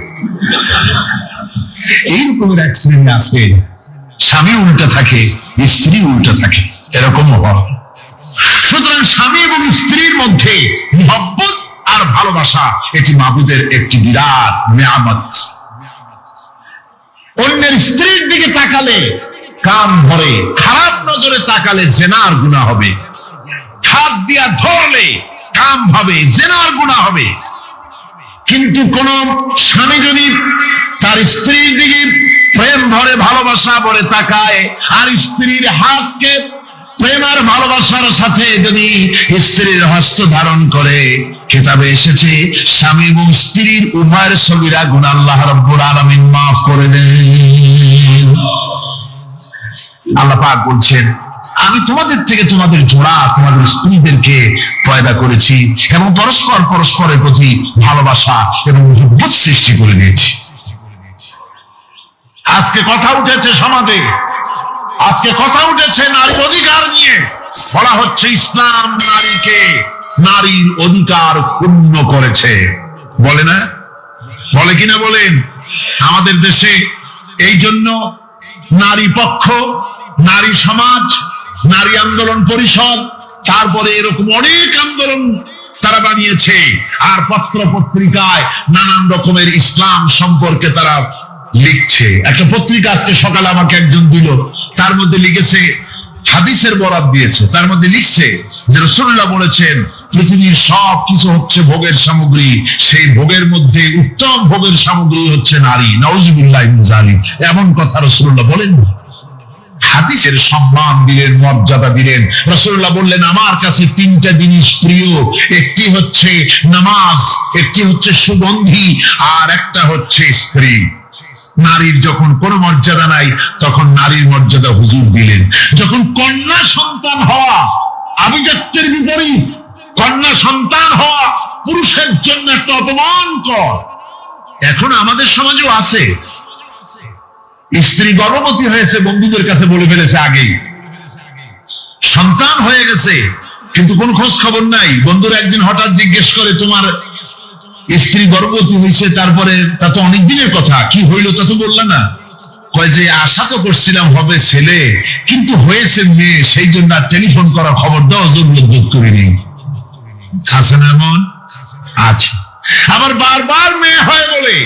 A: এইরকমের এক শ্রেণী আছে, স্বামী উল্টা থাকে, স্ত্রী উল্টা থাকে, এরকম হয়। সুতরাং স্বামী এবং স্ত্রীর মধ্যে মহব্বত আর ভালোবাসা এটি মাবুদের একটি বিরাট নিয়ামত। অন্যের স্ত্রীর দিকে তাকালে কান ধরে, খারাপ নজরে তাকালে জেনার গুনাহ হবে, হাত দিয়া ধরলে কাম হবে, জেনার গুনাহ হবে। কিন্তু কোন স্বামী যদি তার স্ত্রীর দিকে প্রেম ভরে ভালোবাসা ভরে তাকায় আর স্ত্রীর হাতকে প্রেম আর ভালোবাসার সাথে যদি স্ত্রীর হস্ত ধারণ করে, কিতাবে এসেছে স্বামী এবং স্ত্রীর উভয়ের সগীরা গুনাহ আল্লাহ রাব্বুল আলামিন মাফ করে দেন। আল্লাহ পাক বলছেন আমি তোমাদের থেকে তোমাদের জোড়া, তোমাদের স্ত্রীদেরকে পয়দা করেছি এবং পরস্পর পরস্পরের প্রতি ভালোবাসা এবং মহব্বত সৃষ্টি করে দিয়েছি। আজকে কথা উঠেছে সমাজে, আজকে কথা উঠেছে নারীর অধিকার নিয়ে। বলা হচ্ছে ইসলাম নারীকে, নারীর অধিকার ক্ষুণ্ণ করেছে, বলে না? বলে কিনা বলেন? আমাদের দেশে এই জন্য নারী পক্ষ, নারী সমাজ, নারী আন্দোলন পরিষদ, তারপরে এরকম অনেক আন্দোলন তারা বানিয়েছে। আর পত্র পত্রিকায় নানান রকমের ইসলাম সম্পর্কে তারা লিখছে। একটা পত্রিকা আজকে সকালে আমাকে একজন দিল, তার মধ্যে লিখেছে, হাদিসের বরাত দিয়েছে, তার মধ্যে লিখছে যে রাসূলুল্লাহ বলেছেন পৃথিবীর সব কিছু হচ্ছে ভোগের সামগ্রী, সেই ভোগের মধ্যে উত্তম ভোগের সামগ্রী হচ্ছে নারী। নাউযুবিল্লাহ মিন যালিক, এমন কথা রাসূলুল্লাহ বলেন। হাদিসের সম্মান দিলেন, মর্যাদা দিলেন। রাসূলুল্লাহ বললেন আমার কাছে 3টা জিনিস প্রিয়, একটি হচ্ছে নামাজ, একটি হচ্ছে সুগন্ধি, আর একটা হচ্ছে স্ত্রী। নারীর যখন কোনো মর্যাদা নাই তখন নারীর মর্যাদা হুজুর দিলেন। যখন কন্যা সন্তান হওয়া আভিজাত্যের বিপরীত, কন্যা সন্তান হওয়া পুরুষের জন্য একটা অপমানকর। এখন আমাদের সমাজেও আছে, স্ত্রী গর্ভবতী হয়েছে, বন্ধুদের কাছে বলে ফেলেছে আগেই, সন্তান হয়ে গেছে, কিন্তু কোন খোঁজ খবর নাই। বন্ধুরা একদিন হঠাৎ জিজ্ঞেস করে, তোমার স্ত্রী গর্ভবতী হয়েছে, তারপরে তা তো অনেক দিনের কথা, কি হইলো তা তো বললা না। কয় যে আশা তো করছিলাম হবে ছেলে, কিন্তু হয়েছে মেয়ে, সেই জন্য আর টেলিফোন করা খবর দেওয়া জরুরত বোধ করিনি। আছে না এমন? আছে। আবার বারবার মেয়ে হয় বলে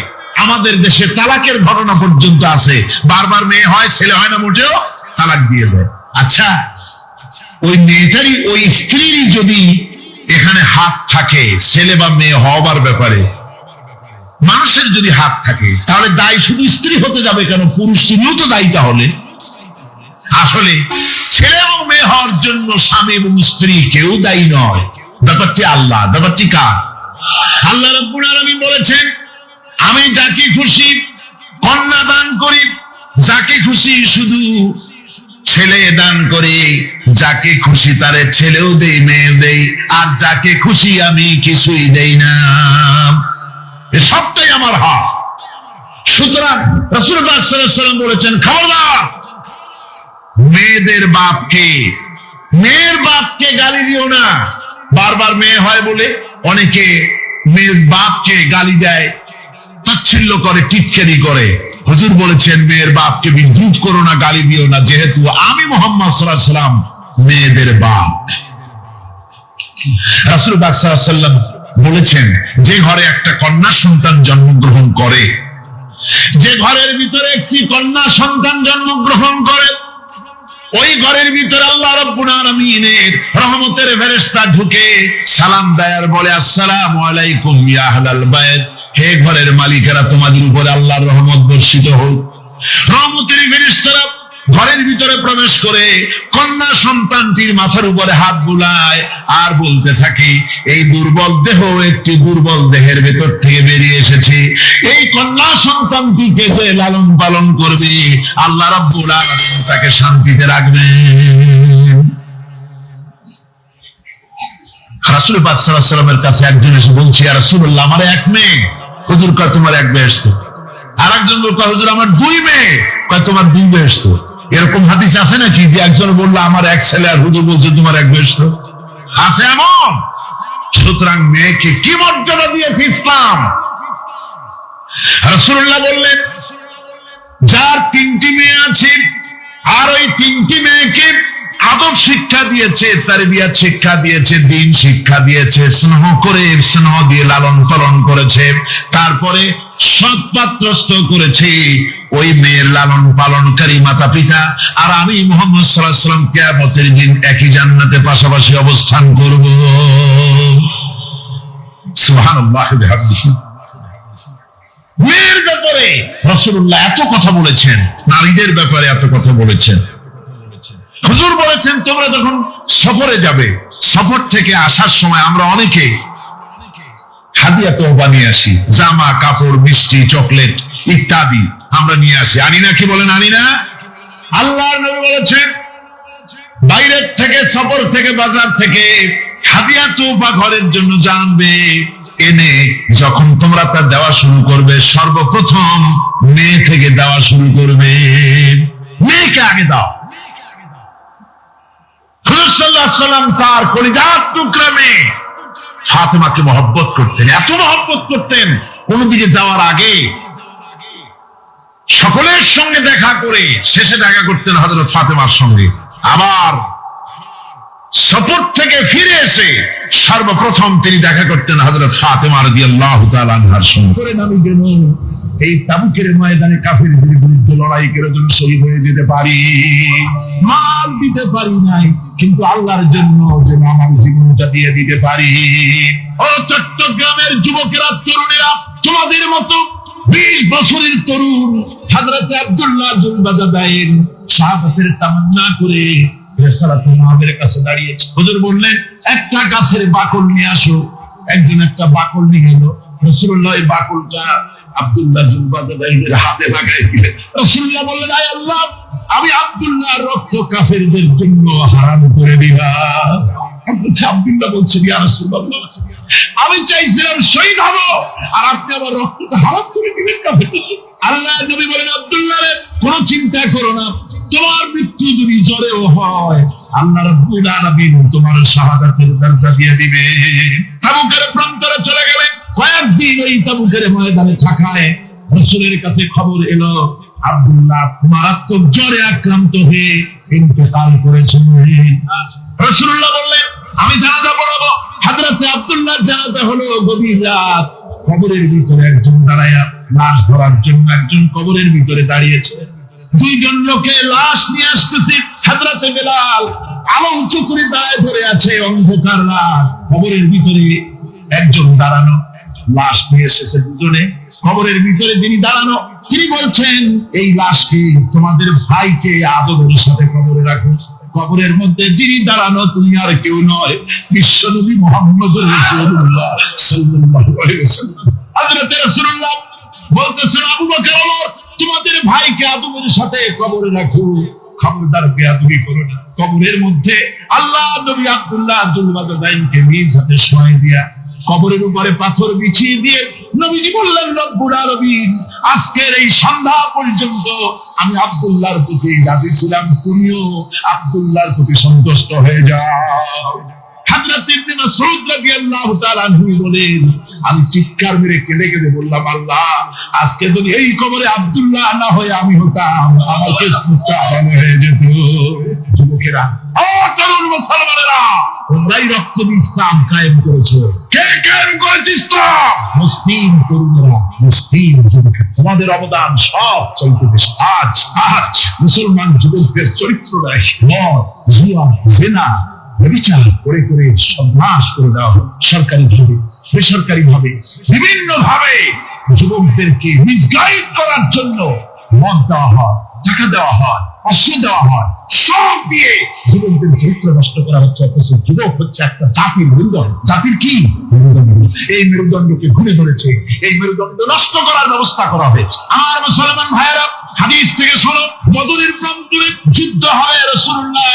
A: আমাদের দেশে তালাকের ঘটনা পর্যন্ত আছে। বারবার মেয়ে হয়, ছেলে হয় না মোটেও, তালাক দিয়ে দেয়। আচ্ছা, ওই মেয়েটারই, ওই স্ত্রীরই যদি এখানে হাত থাকে ছেলে বা মেয়ে হওয়ার ব্যাপারে, মানুষের যদি হাত থাকে, তাহলে দায়ী শুধু স্ত্রী হতে যাবে কেন? পুরুষ তিনিও তো দায়ী। তাহলে আসলে ছেলে এবং মেয়ে হওয়ার জন্য স্বামী এবং স্ত্রী কেউ দায়ী নয়। ব্যাপারটি আল্লাহ। ব্যাপারটি কার? আল্লাহ রাব্বুল আলামিন বলেছেন, আমি যাকে খুশি কন্যা দান করি, যাকে খুশি শুধু ছেলে দান করে, যাকে খুশি তারে ছেলেও দেই, মেয়েও দেই, আর যাকে খুশি আমি কিছুই দেই না। সবটাই আমার হক। সুতরাং রাসূল পাক সাল্লাল্লাহু আলাইহি ওয়াসাল্লাম বলেছেন, খবরদার মেয়েদের মেয়ের বাপকে গালি দিও না। বারবার মেয়ে হয় বলে অনেকে মেয়ের বাপকে গালি দেয়, তাচ্ছিল্য করে, টিটকারি করে। হুজুর বলেছেন, মেয়ের বাপকে বিদ্রুপ করো না, গালি দিও না, যেহেতু আমি মুহাম্মদ সাল্লাল্লাহু আলাইহি ওয়াসাল্লাম মেয়েদের বাপ। রাসূল পাক সাল্লাল্লাহু আলাইহি ওয়াসাল্লাম বলেছেন, যে ঘরে একটা কন্যা সন্তান জন্মগ্রহণ করে, যে ঘরের ভিতরে একটি কন্যা সন্তান জন্মগ্রহণ করে, ওই ঘরের ভিতরে আল্লাহ রাব্বুল আলামিনের রহমতের ফেরেশতা ঢুকে সালাম দেয় আর বলে, আসসালামু আলাইকুম ইয়া আহলাল বাইত, হে ঘরের মালিকেরা, তোমাদের উপরে আল্লাহর রহমত বর্ষিত হোক। রহমতের ফেরেশতারা ঘরের ভিতরে প্রবেশ করে কন্যা সন্তানটির মাথার উপরে হাত বুলায় আর বলতে থাকে, এই দুর্বল দেহ একটি দুর্বল দেহের ভেতর থেকে বেরিয়ে এসেছে, এই কন্যা সন্তানটিকে যে লালন পালন করবে আল্লাহ রাব্বুল আলামিন তাকে শান্তিতে রাখবেন। রাসূল পাক সাল্লাল্লাহু আলাইহি ওয়াসাল্লামের কাছে একজন এসে বলছে, ইয়া রাসূলুল্লাহ, আমার এক মেয়ে। হুজুর কয়, তোমার এক বেহেশত। আর একজন লোক কয়, হুজুর আমার দুই মেয়ে। কয়, তোমার দুই বেহেশত। এরকম হাদিস আছে নাকি যে একজন বললো আমার এক ছেলে, আর হুজুর বলছে তোমার এক বেহেশত? আছে এমন? সুতরাং মেয়েকে কি মর্যাদা দিয়েছে ইসলাম। রাসূলুল্লাহ বললেন, যার তিনটি মেয়ে আছে আর ওই তিনটি মেয়েকে আদব শিক্ষা দিয়েছে, তারবিয়াত শিক্ষা দিয়েছে, দ্বীন শিক্ষা দিয়েছে, স্নেহ করে, স্নেহ দিয়ে লালন পালন করেছে, তারপরে সৎ পাত্রস্থ করেছে, ওই মেয়ের লালন পালনকারী মাতা পিতা আর আমি মুহাম্মদ সাল্লাল্লাহু আলাইহি ওয়াসাল্লাম কিয়ামতের দিন একই জান্নাতে পাশাপাশি অবস্থান করব। সুবহানাল্লাহ ওয়া বিহামদিহি। মেয়ের ব্যাপারে রাসূলুল্লাহ এত কথা বলেছেন, নারীদের ব্যাপারে এত কথা বলেছেন। হুজুর বলেছেন, তোমরা যখন সফরে যাবে, সফর থেকে আসার সময় আমরা অনেকে হাদিয়া তোহবা নিয়ে আসি, জামা কাপড়, মিষ্টি, চকলেট ইত্যাদি আমরা নিয়ে আসি, আনি না? কি বলেন, আনি না? আল্লাহর নবী বলেছেন, বাইরের থেকে, সফর থেকে, বাজার থেকে হাদিয়া তোহবা ঘরের জন্য জানবে, এনে যখন তোমরা তা দেওয়া শুরু করবে, সর্বপ্রথম মেয়ে থেকে দেওয়া শুরু করবে। মেয়েকে আগে দাও। রাসূল সাল্লাল্লাহু আলাইহি ওয়াসাল্লাম তার কলিজার টুকরা মেয়ে ফাতেমাকে মহব্বত করতেন, এত মহব্বত করতেন, কোন দিকে যাওয়ার আগে সকলের সঙ্গে দেখা করে শেষে দেখা করতেন হযরত ফাতেমার সঙ্গে। আবার সফর থেকে ফিরে এসে সর্বপ্রথম তিনি দেখা করতেন হযরত ফাতেমা রাদিয়াল্লাহু তাআলা আনহার সঙ্গে। আমি যেন এই তাবুকের ময়দানে কাফেরদের বিরুদ্ধে লড়াই করে যেন শহীদ হয়ে যেতে পারি। মাল দিতে পারি নাই, কিন্তু আল্লাহর জন্য যেন আমার জীবনটা দিয়ে দিতে পারি। ও চট্টগ্রামের যুবকেরা, তরুণেরা, তোমাদের মতো 20 বছরের তরুণ হযরত আব্দুল্লাহ জুলবাজাদাইন শাহাদাতের তামান্না করে রিসালাতুল মাহদের কাছে দাঁড়িয়েছে। হুজুর বললেন, একটা গাছের বাকল নিয়ে আসো। একজন একটা বাকল নিয়ে এলো। রাসূলুল্লাহ এই বাকলটা আব্দুল্লাহ জুলবাজাদাইনের হাতে লাগাই দিলেন। রাসূলুল্লাহ বললেন, আয় আল্লাহ, আমি আব্দুল্লাহর রক্ত কাফেরদের জন্য হারাম করে দিলাম। আব্দুল্লাহ বলছেন, ইয়া রাসূলুল্লাহ, আমি চাইছিলাম শহীদ হব, আর আপনি আমার রক্তটা হারাম করে দিলেন কাফেরদের। আল্লাহ নবী বলেন, আব্দুল্লাহ রে, কোনো চিন্তা করো না, তোমার মৃত্যু যদি জ্বরেও হয়, আল্লাহ রাব্বুল আলামিন তোমার শাহাদাতের দরজা দিয়ে দিবে। তাবুকের প্রান্তরে চলে গেলেন। কয়েকদিন ওই তাবুকের ময়দানে থাকায় রাসূলের কাছে খবর এলো আব্দুল্লাহ মারাত্মক জ্বরে আক্রান্ত হয়ে ইন্তেকাল করেছেন। রাসূলুল্লাহ বললেন আমি জানাজা পড়াবো। হযরত আব্দুল্লাহর জানাজা হলো গভীর রাত। কবরের ভিতরে একজন দাঁড়ায়া লাশ ধরার জন্য একজন কবরের ভিতরে দাঁড়িয়েছে। দুইজন লোকে লাশ নিয়ে আসতেছে। হযরত বেলাল আলো উঁচু করে দাঁড়ায় ধরে আছে। অন্ধকার রাত, কবরের ভিতরে একজন দাঁড়ানো, লাশ নিয়ে এসেছে দুজনে। কবরের ভিতরে যিনি দাঁড়ানো তিনি বলছেন এই লাশকে তোমাদের ভাইকে আদরের সাথে কবরে রাখো। কবরের মধ্যে যিনি দাঁড়ানো তুমি আর কেউ নয়, বিশ্বনবী মুহাম্মদুর রাসূলুল্লাহ সাল্লাল্লাহু আলাইহি ওয়াসাল্লাম। হযরত রাসূলুল্লাহ বলতেছেন আবু বকর ওমর তোমাদের ভাইকে আদরের সাথে কবরে রাখো, খবরদার বেয়াদবি করো না। কবরের মধ্যে আল্লাহ নবী আব্দুল্লাহ জুলবাদাইনকে নিজ হাতে শোয়াই দিয়া কবরের উপরে পাথর বিছিয়ে দিয়ে নবীজি বললেন রব্বুল আলামিন আজকের এই সন্ধ্যা পর্যন্ত আমি আব্দুল্লাহর প্রতি রাজি ছিলাম, তুমিও আব্দুল্লাহর প্রতি সন্তুষ্ট হয়ে যাও। হযরত ইবনে মাসউদ রাদিয়াল্লাহু তাআলা আনহু বলেন আমি চিৎকার মেরে কেঁদে কেঁদে বললাম আল্লাহ আজকে যদি এই কবরে আব্দুল্লাহ না হয়ে আমি হতাম আমার কিসমতটা ভালো হয়ে যেত। যুবকেরা ও তরুণ মুসলমানেরা তোমরাই রক্ত দিয়ে ইসলাম কায়েম করেছো। কে কায়েম করেছে ইসলাম? মুসলিম তরুণেরা, মুসলিম যুবকেরা। তোমাদের অবদান সব চাইতে বেশি। আজ মুসলমান যুবকদের চরিত্রটা মদ, জুয়া, জেনা, বিচার করে করে সর্বনাশ করে দেওয়া হয়। সরকারি ভাবে, বেসরকারি ভাবে, বিভিন্ন ভাবে যুবকদেরকে মিসগাইড করার জন্য মদ দেওয়া হয়, টাকা দেওয়া হয়, অস্ত্র দেওয়া হয়, সব দিয়ে যুবকদের চরিত্র নষ্ট করা হচ্ছে। অথচ যুবক হচ্ছে একটা জাতির মেরুদণ্ড। জাতির কি মেরুদণ্ড? এই মেরুদণ্ডকে ঘুরে ধরেছে, এই মেরুদণ্ড নষ্ট করার ব্যবস্থা করা হয়েছে। আমার মুসলমান ভাইয়েরা হাদিস থেকে শোনো, বদরের প্রান্তরে যুদ্ধ হয়। রাসূলুল্লাহ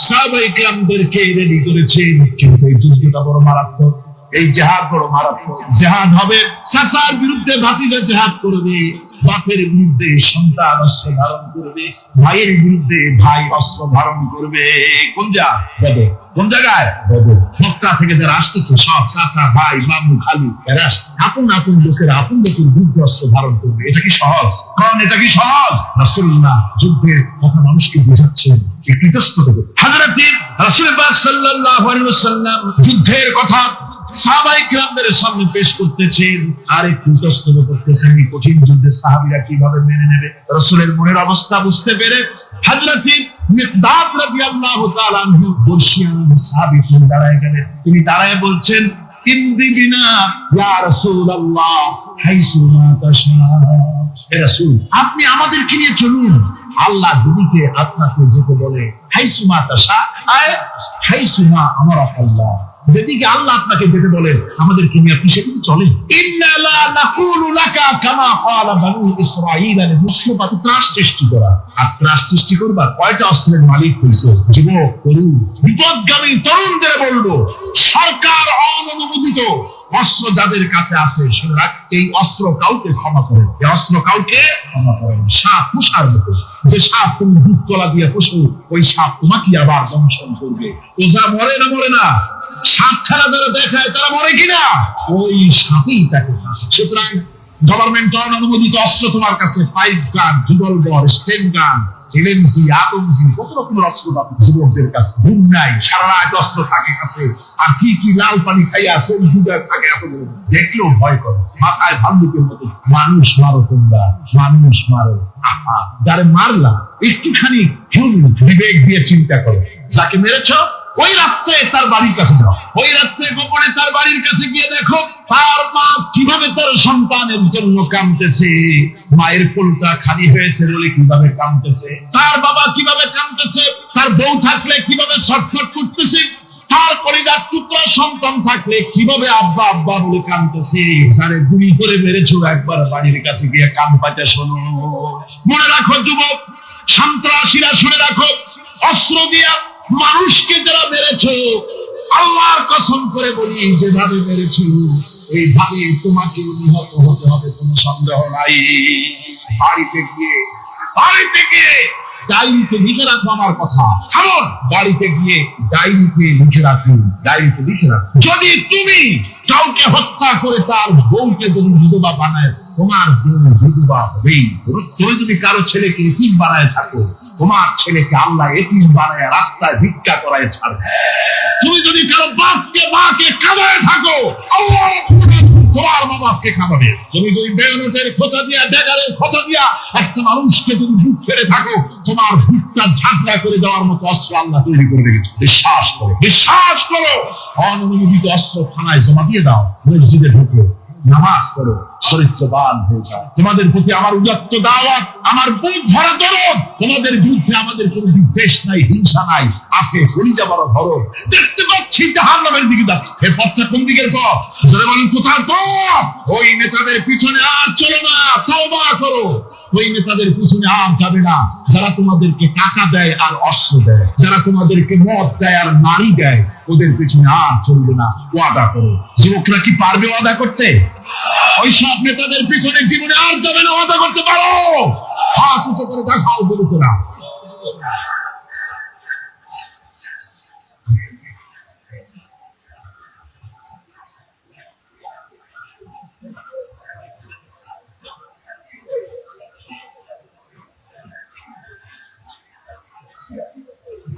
A: সাহাবায়ে কেরামদেরকে রেডি করেছেন, কিন্তু এই যুদ্ধটা বড় মারাত্মক। এই জিহাদ বড় মারাত্মক। জিহাদ হবে চাচার বিরুদ্ধে ভাতিজা জিহাদ করবে, বাপের বিরুদ্ধে সন্তান অস্ত্র ধারণ করবে, ভাইয়ের বিরুদ্ধে ভাই অস্ত্র ধারণ করবে। কোন জায়গায়? কোন জায়গায়? মক্কা থেকে যারা আসতেছে সব চাচা, ভাই, মামু, খালু, এরা আপন আপন লোকেরা আপন লোকের বিরুদ্ধে অস্ত্র ধারণ করবে। এটা কি সহজ? কারণ এটা কি সহজ? রাসূলুল্লাহ যুদ্ধের কথা মানুষকে বোঝাচ্ছেন কৃতজ্ঞতা করে। হযরত রাসূল পাক সাল্লাল্লাহু আলাইহি ওয়াসাল্লাম যুদ্ধের কথা সাহাবায়ে কেরামদের সামনে পেশ করতেছেন আর একটু কষ্ট করতেছেন। এই কঠিন যুদ্ধে সাহাবীরা কিভাবে মেনে নেবে? রাসূলের মনের অবস্থা বুঝতে পেরে হযরত মিকদাদ রাদিয়াল্লাহু তাআলা আনহু বর্শিয়ান সাহাবী তিনি দাঁড়ায় গেলেন। তিনি দাঁড়ায় বলছেন ইমদি বিনা ইয়া রাসূলুল্লাহ হাইসু মা তাশা। হে রাসূল আপনি আমাদেরকে নিয়ে চলুন, আল্লাহ দুনিকে আপনাকে যেতে বলে হাইসু মা তাশা, আয় হাইসু মা আমারা আল্লাহ, যেদিকে আল্লাহ আপনাকে যেতে বলেন আমাদেরকে নিয়ে আপনি সেদিকে চলেন। ইন্না লা নাকুলু লাকা কামা ক্বালা বানু ইসরাঈল লিমুসলিমাতি ত্রাস সৃষ্টি করা। আর ত্রাস সৃষ্টি করবা কয়টা অস্ত্রের মালিক হইছো? যুবক, তরুণ, বিপদগামী তরুণদের বলবো সরকার অনুমোদিত অস্ত্র যাদের কাছে আছে সেরা এই অস্ত্র কাউকে ক্ষমা করেন, এই অস্ত্র কাউকে ক্ষমা করেন। সাপ পোষার মতো, যে সাপ তুমি দুধ কলা দিয়ে পোষো ওই সাপ তোমাকে আবার দংশন করবে। ওজা মরে না মরে না, সাপ খেলা যারা দেখায় তারা মরে কিনা ওই সাপই তাকে। সুতরাং গভর্নমেন্ট অনুমোদিত অস্ত্র তোমার কাছে পাইপ গান, রিভলভার, স্টেন গান, এলএমজি, আতঙ্কি, কত রকমের অস্ত্র যুবকদের কাছে। ঘুম নাই, সারা রাত অস্ত্র থাকে কাছে, আর কি কি লাল পানি খাইয়া কম্পিউটার থাকে, দেখলেও ভয় করে। মাথায় ভাল্লুকের মতো মানুষ মারো তোমরা, মানুষ মারো। যারে মারলা একটুখানি বিবেক দিয়ে চিন্তা করো, যাকে মেরেছ ওই রাত্রে তার বাড়ির কাছে যাও, ওই রাত্রে গোপনে তার বাড়ির কাছে গিয়ে দেখো তার মা কিভাবে তার সন্তানের জন্য কাঁদতেছে, মায়ের কোলটা খালি হয়েছে বলে কিভাবে কাঁদতেছে, তার বাবা কিভাবে কাঁদতেছে, তার বউ থাকলে কিভাবে ছটফট করতেছে, তার পরিবার টুকরা সন্তান থাকলে কিভাবে আব্বা আব্বা বলে কাঁদতেছে। সারে গুলি করে মেরেছো, একবার বাড়ির কাছে গিয়ে কান পাতে শোনো। মনে রাখো যুবক, সন্ত্রাসীরা শুনে রাখো, অস্ত্র দিয়া মানুষকে যারা মেরেছো, আল্লাহর কসম করে বলি যেভাবে মেরেছো এইভাবে তোমাকে নিহত হতে হবে, কোনো সন্দেহ নাই। বাড়িতে গিয়ে ডায়েরিতে লিখে রাখো আমার কথা। কারণ বাড়িতে গিয়ে ডায়েরিতে লিখে রাখো, ডায়েরিতে লিখে রাখো। যদি তুমি কাউকে হত্যা করে তার বউকে যদি বিধবা বানায়, তোমার বউ বিধবা হবেই। তুমি যদি কারো ছেলেকে এতিম বানায় থাকো, তোমার ছেলেকে আল্লাহ এতিম বানায় রাস্তায় ভিক্ষা করায় ছাড়বে। তুমি যদি কারো বাপকে মাকে খাওয়ায় থাকো, আল্লাহ তোমার মা বাপকে খাওয়াবে। তুমি যদি বেয়নতের খোঁচা দিয়া, ড্যাগারের খোঁচা দিয়া একটা মানুষকে যদি বুক ফেলে থাকো, তোমার বুকটা ঝাঁকড়া করে দেওয়ার মতো অস্ত্র আল্লাহ তৈরি করে রেখেছে। বিশ্বাস করো, বিশ্বাস করো। অননুমোদিত অস্ত্র থানায় জমা দিয়ে দাও, মসজিদে ঢুকো, নামাজ করো, চরিত্রবান হয়ে যাও। তোমাদের প্রতি আমার উদাত্ত দাওয়াত, আমার বুক ভরা দরদ। তোমাদের বিরুদ্ধে আমাদের কোনো বিদ্বেষ নাই, হিংসা নাই, আছে কলিজা বড় ধরো। দেখতে পাচ্ছি জাহান্নামের দিকে যাচ্ছে। এর পথটা কোন দিকের পথ? যারা বলেন কোথার পথ? ওই নেতাদের পিছনে আর চলো না, তওবা করো। ওই নেতাদের পিছনে আর যাবে না যারা তোমাদেরকে টাকা দেয় আর অস্ত্র দেয়, যারা তোমাদেরকে মদ দেয় আর নারী দেয়, ওদের পিছনে আর চলবে না। ওয়াদা করো। যুবকরা কি পারবে ওয়াদা করতে? ওই সব নেতাদের পিছনে জীবনে আর যাবে না। ওয়াদা করতে পারো? হাত উঁচু করে দেখাও যুবকরা।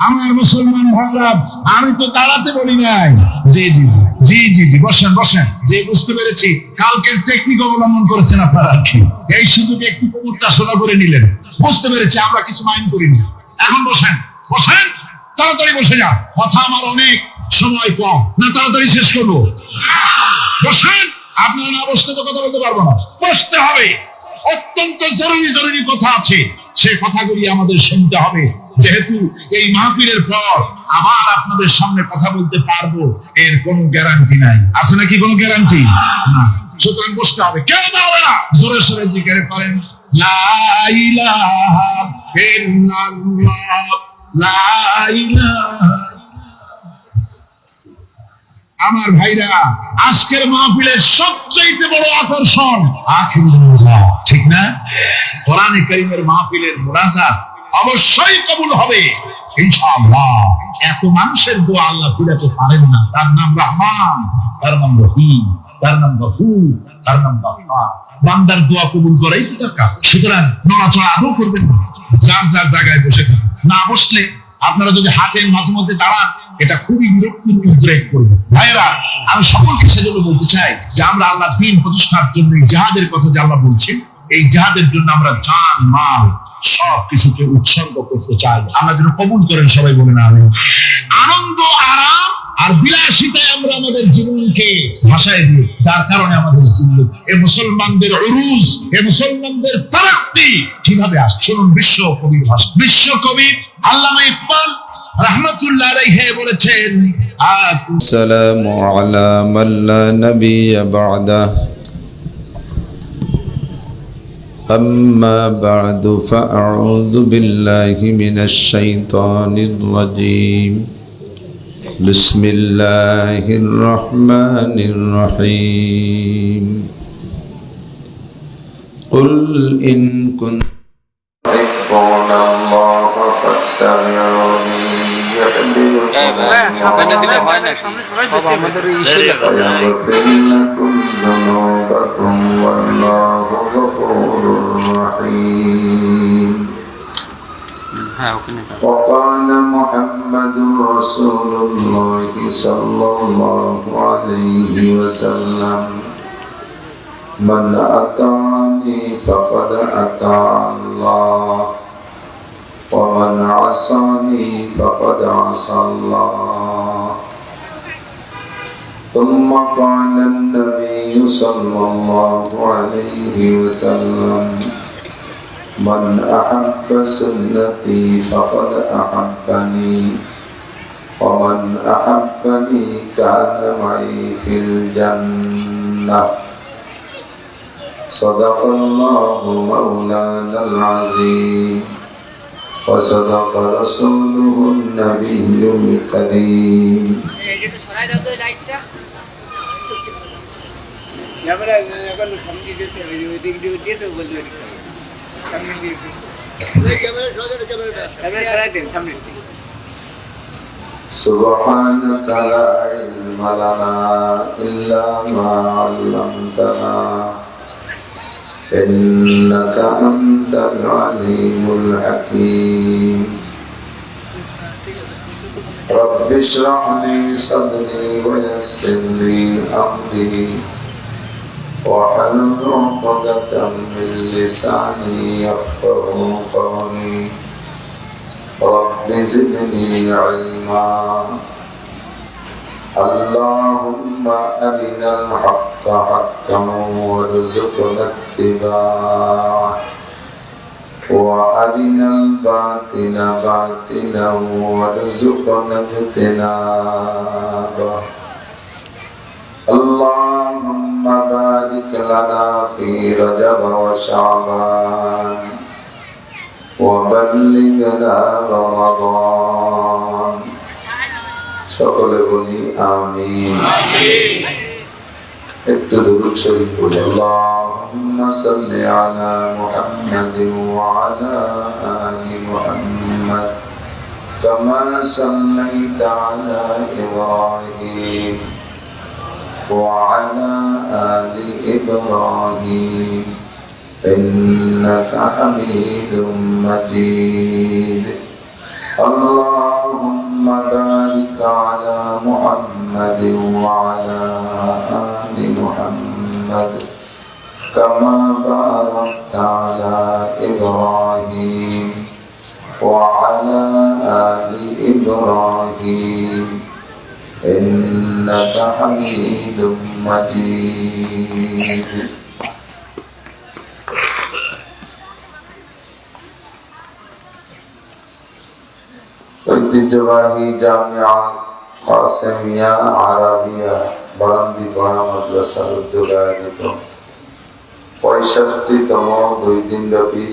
A: আমার মুসলমান ভাইরা, আমি তো দাঁড়াতে বলি নাই। জি জি জি জি জি, বসেন বসেন। যে বুঝতে পেরেছি কালকের টেকনিক অবলম্বন করেছেন আপনারা। এই সুযোগে একটু কোমরটা সোজা করে নিলেন। বুঝতে পেরেছি, আমরা কিছু মাইন্ড করিনি। এখন বসেন বসেন, তাড়াতাড়ি বসে যান। কথা আমার অনেক, সময় কম, না তাড়াতাড়ি শেষ করবো। বসেন। আপনারা না বসতে তো কথা বলতে পারবো না, বসতে হবে। অত্যন্ত জরুরি জরুরি কথা আছে, সেই কথাগুলি আমাদের শুনতে হবে। যেহেতু এই মাহফিলের পর আবার আপনাদের সামনে কথা বলতে পারবো, এর কোনো গ্যারান্টি নাই। আছে নাকি কোনো গ্যারান্টি? না। সুতরাং বসতে হবে। কেউ দাঁড়াবে না। জোরে সোরে জিকির করেন, লা ইলাহা ইল্লাল্লাহ, লা ইলাহা। আমার ভাইরা, আজকের মাহফিলের সবচেয়ে বড় আকর্ষণ আখির মুনাজাত, ঠিক না? কোরআনে কারীমের মাহফিলের মুনাজাত অবশ্যই কবুল হবে ইনশাআল্লাহ। এত মানুষের দোয়া আল্লাহ ফিরাতে পারেন না। তার নাম রহমান, তার নাম রহিম, তার নাম গফুর, তার নাম গফফার। বান্দার দোয়া কবুল করাই তো দরকার। সুতরাং নড়াচড়া আদৌ করবেন না, যার যার জায়গায় বসে থাকুন। না বসলে আপনারা যদি হাতের মাঝে মধ্যে দাঁড়ান, এটা খুবই বিরক্তির উদ্রেক করবে। ভাইয়েরা, আমি সকলকে সেজন্য বলতে চাই যে আমরা আল্লাহ দ্বীন প্রতিষ্ঠার জন্য জিহাদের কথা যে আল্লাহ বলছেন, এই জিহাদের জন্য আমরা জান মাল সব কিছুকে উৎসর্গ করতে চাই। আল্লাহ যেন কবুল করেন, সবাই বলেন আমিন। আনন্দ, আরাম আর বিলাসিতায় আমরা আমাদের জীবনকে ভাসায় দিই, যার কারণে আমাদের জিন্দগি, এ মুসলমানদের উরুজ, এ মুসলমানদের তারাক্কি কিভাবে আসছে শুনুন। বিশ্ব কবির ভাষা, বিশ্ব কবি আল্লামা ইকবাল রাহমাতুল্লাহ আলাইহি বলেছেন,
C: আসসালামু আলা মান লা নাবিয়্যা বা'দা, أما بعد فأعوذ بالله من الشيطان الرجيم. بسم الله الرحمن الرحيم. قل إن كنتم تحبون الله فاتبعوني ويغفر لكم ذنوبكم والله غفور رحيم. وقال محمد رسول الله صلى الله عليه وسلم من أطاعني فقد أطاع الله ومن عصاني فقد عصى الله. ثم قال النبي صلى الله عليه وسلم من أحب سنتي فقد أحبني ومن أحبني كان معي في الجنة. صدق الله مولانا العظيم وصدق رسوله النبي الكريم. سبحانك لا علم لنا إلا ما علمتنا إنك أنت العليم الحكيم رب اشرح لي صدري ويسر لي أمري واحلل عقدة من لساني يفقه قولي رب زدني علما اللهم أرنا الحق حقا وارزقنا اتباعه وأرنا الباطل باطلا وارزقنا اجتنابه اللهم بارك لنا في رجب وشعبان وبلغنا رمضان সকলে বলি আমিন একটু দুরূদ শরীফ পড়ি আল্লাহুম্মা সাল্লি আলা মুহাম্মাদিন ওয়া আলা আলি মুহাম্মাদ কামা সাল্লাইতা আলা ইব্রাহিম ওয়া আলা আলি ইব্রাহিম ইন্নাকা হামিদুম মাজিদ اللهم بارك على محمد وعلى آل محمد كما باركت على إبراهيم وعلى آل إبراهيم إنك حميد مجيد ঐতিহ্যবাহী জামিয়া কাসেমিয়া আরাবিয়া বারান্দিপাড়া মাদ্রাসার উদ্যোগে আয়োজিত 65তম 2 দিনব্যাপী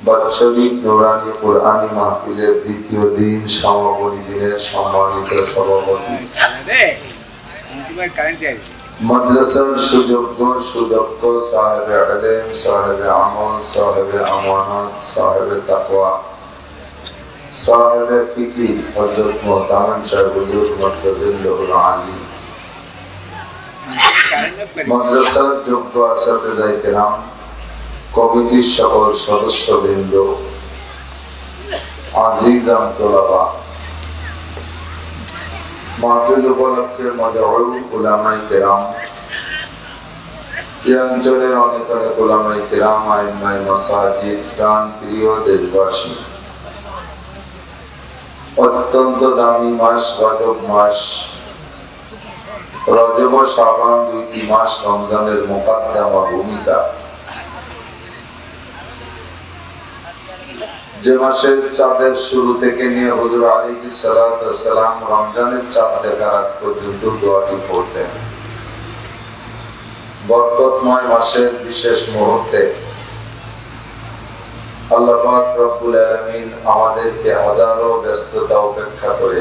C: বাৎসরিক নুরানি কুরআনী মাহফিলের দ্বিতীয় দিন সমাপনী দিনের সম্মানিত সভাপতি মাদ্রাসার সুযোগ্য সুদক্ষ সাহেবে ইলম সাহেবে আমল সাহেবে আমানত সাহেবে তাকওয়া সাহেবে ফিকির হযরত মুহতারাম সাহেব হুজুর মাদ্রাসাতুল আলী মাদ্রাসার যোগ্য আসাতিজায়ে কেরাম কমিটির সকল সদস্যবৃন্দ আজিজান তোলাবা মাহফিল উপলক্ষে মদউল উলামায়ে কেরাম এই অঞ্চলের অনেক অনেক উলামায়ে কেরাম আইম্মায়ে মাসাজিদ প্রাণ প্রিয় দেশবাসী অত্যন্ত দামি মাস রজব মাস রজব ও শাবান 2টি মাস রমজানের মুকদ্দমা ভূমিকা যে মাসের চাঁদের শুরু থেকে নিয়ে হুজুর আলাইহিস সালাতু ওয়াস সালাম রমজানের চাঁদ দেখার আগ পর্যন্ত দোয়াটি পড়তেন বরকতময় মাসের বিশেষ মুহূর্তে আল্লাহ পাক রব্বুল আলামিন আমাদেরকে হাজারো ব্যস্ততা উপেক্ষা করে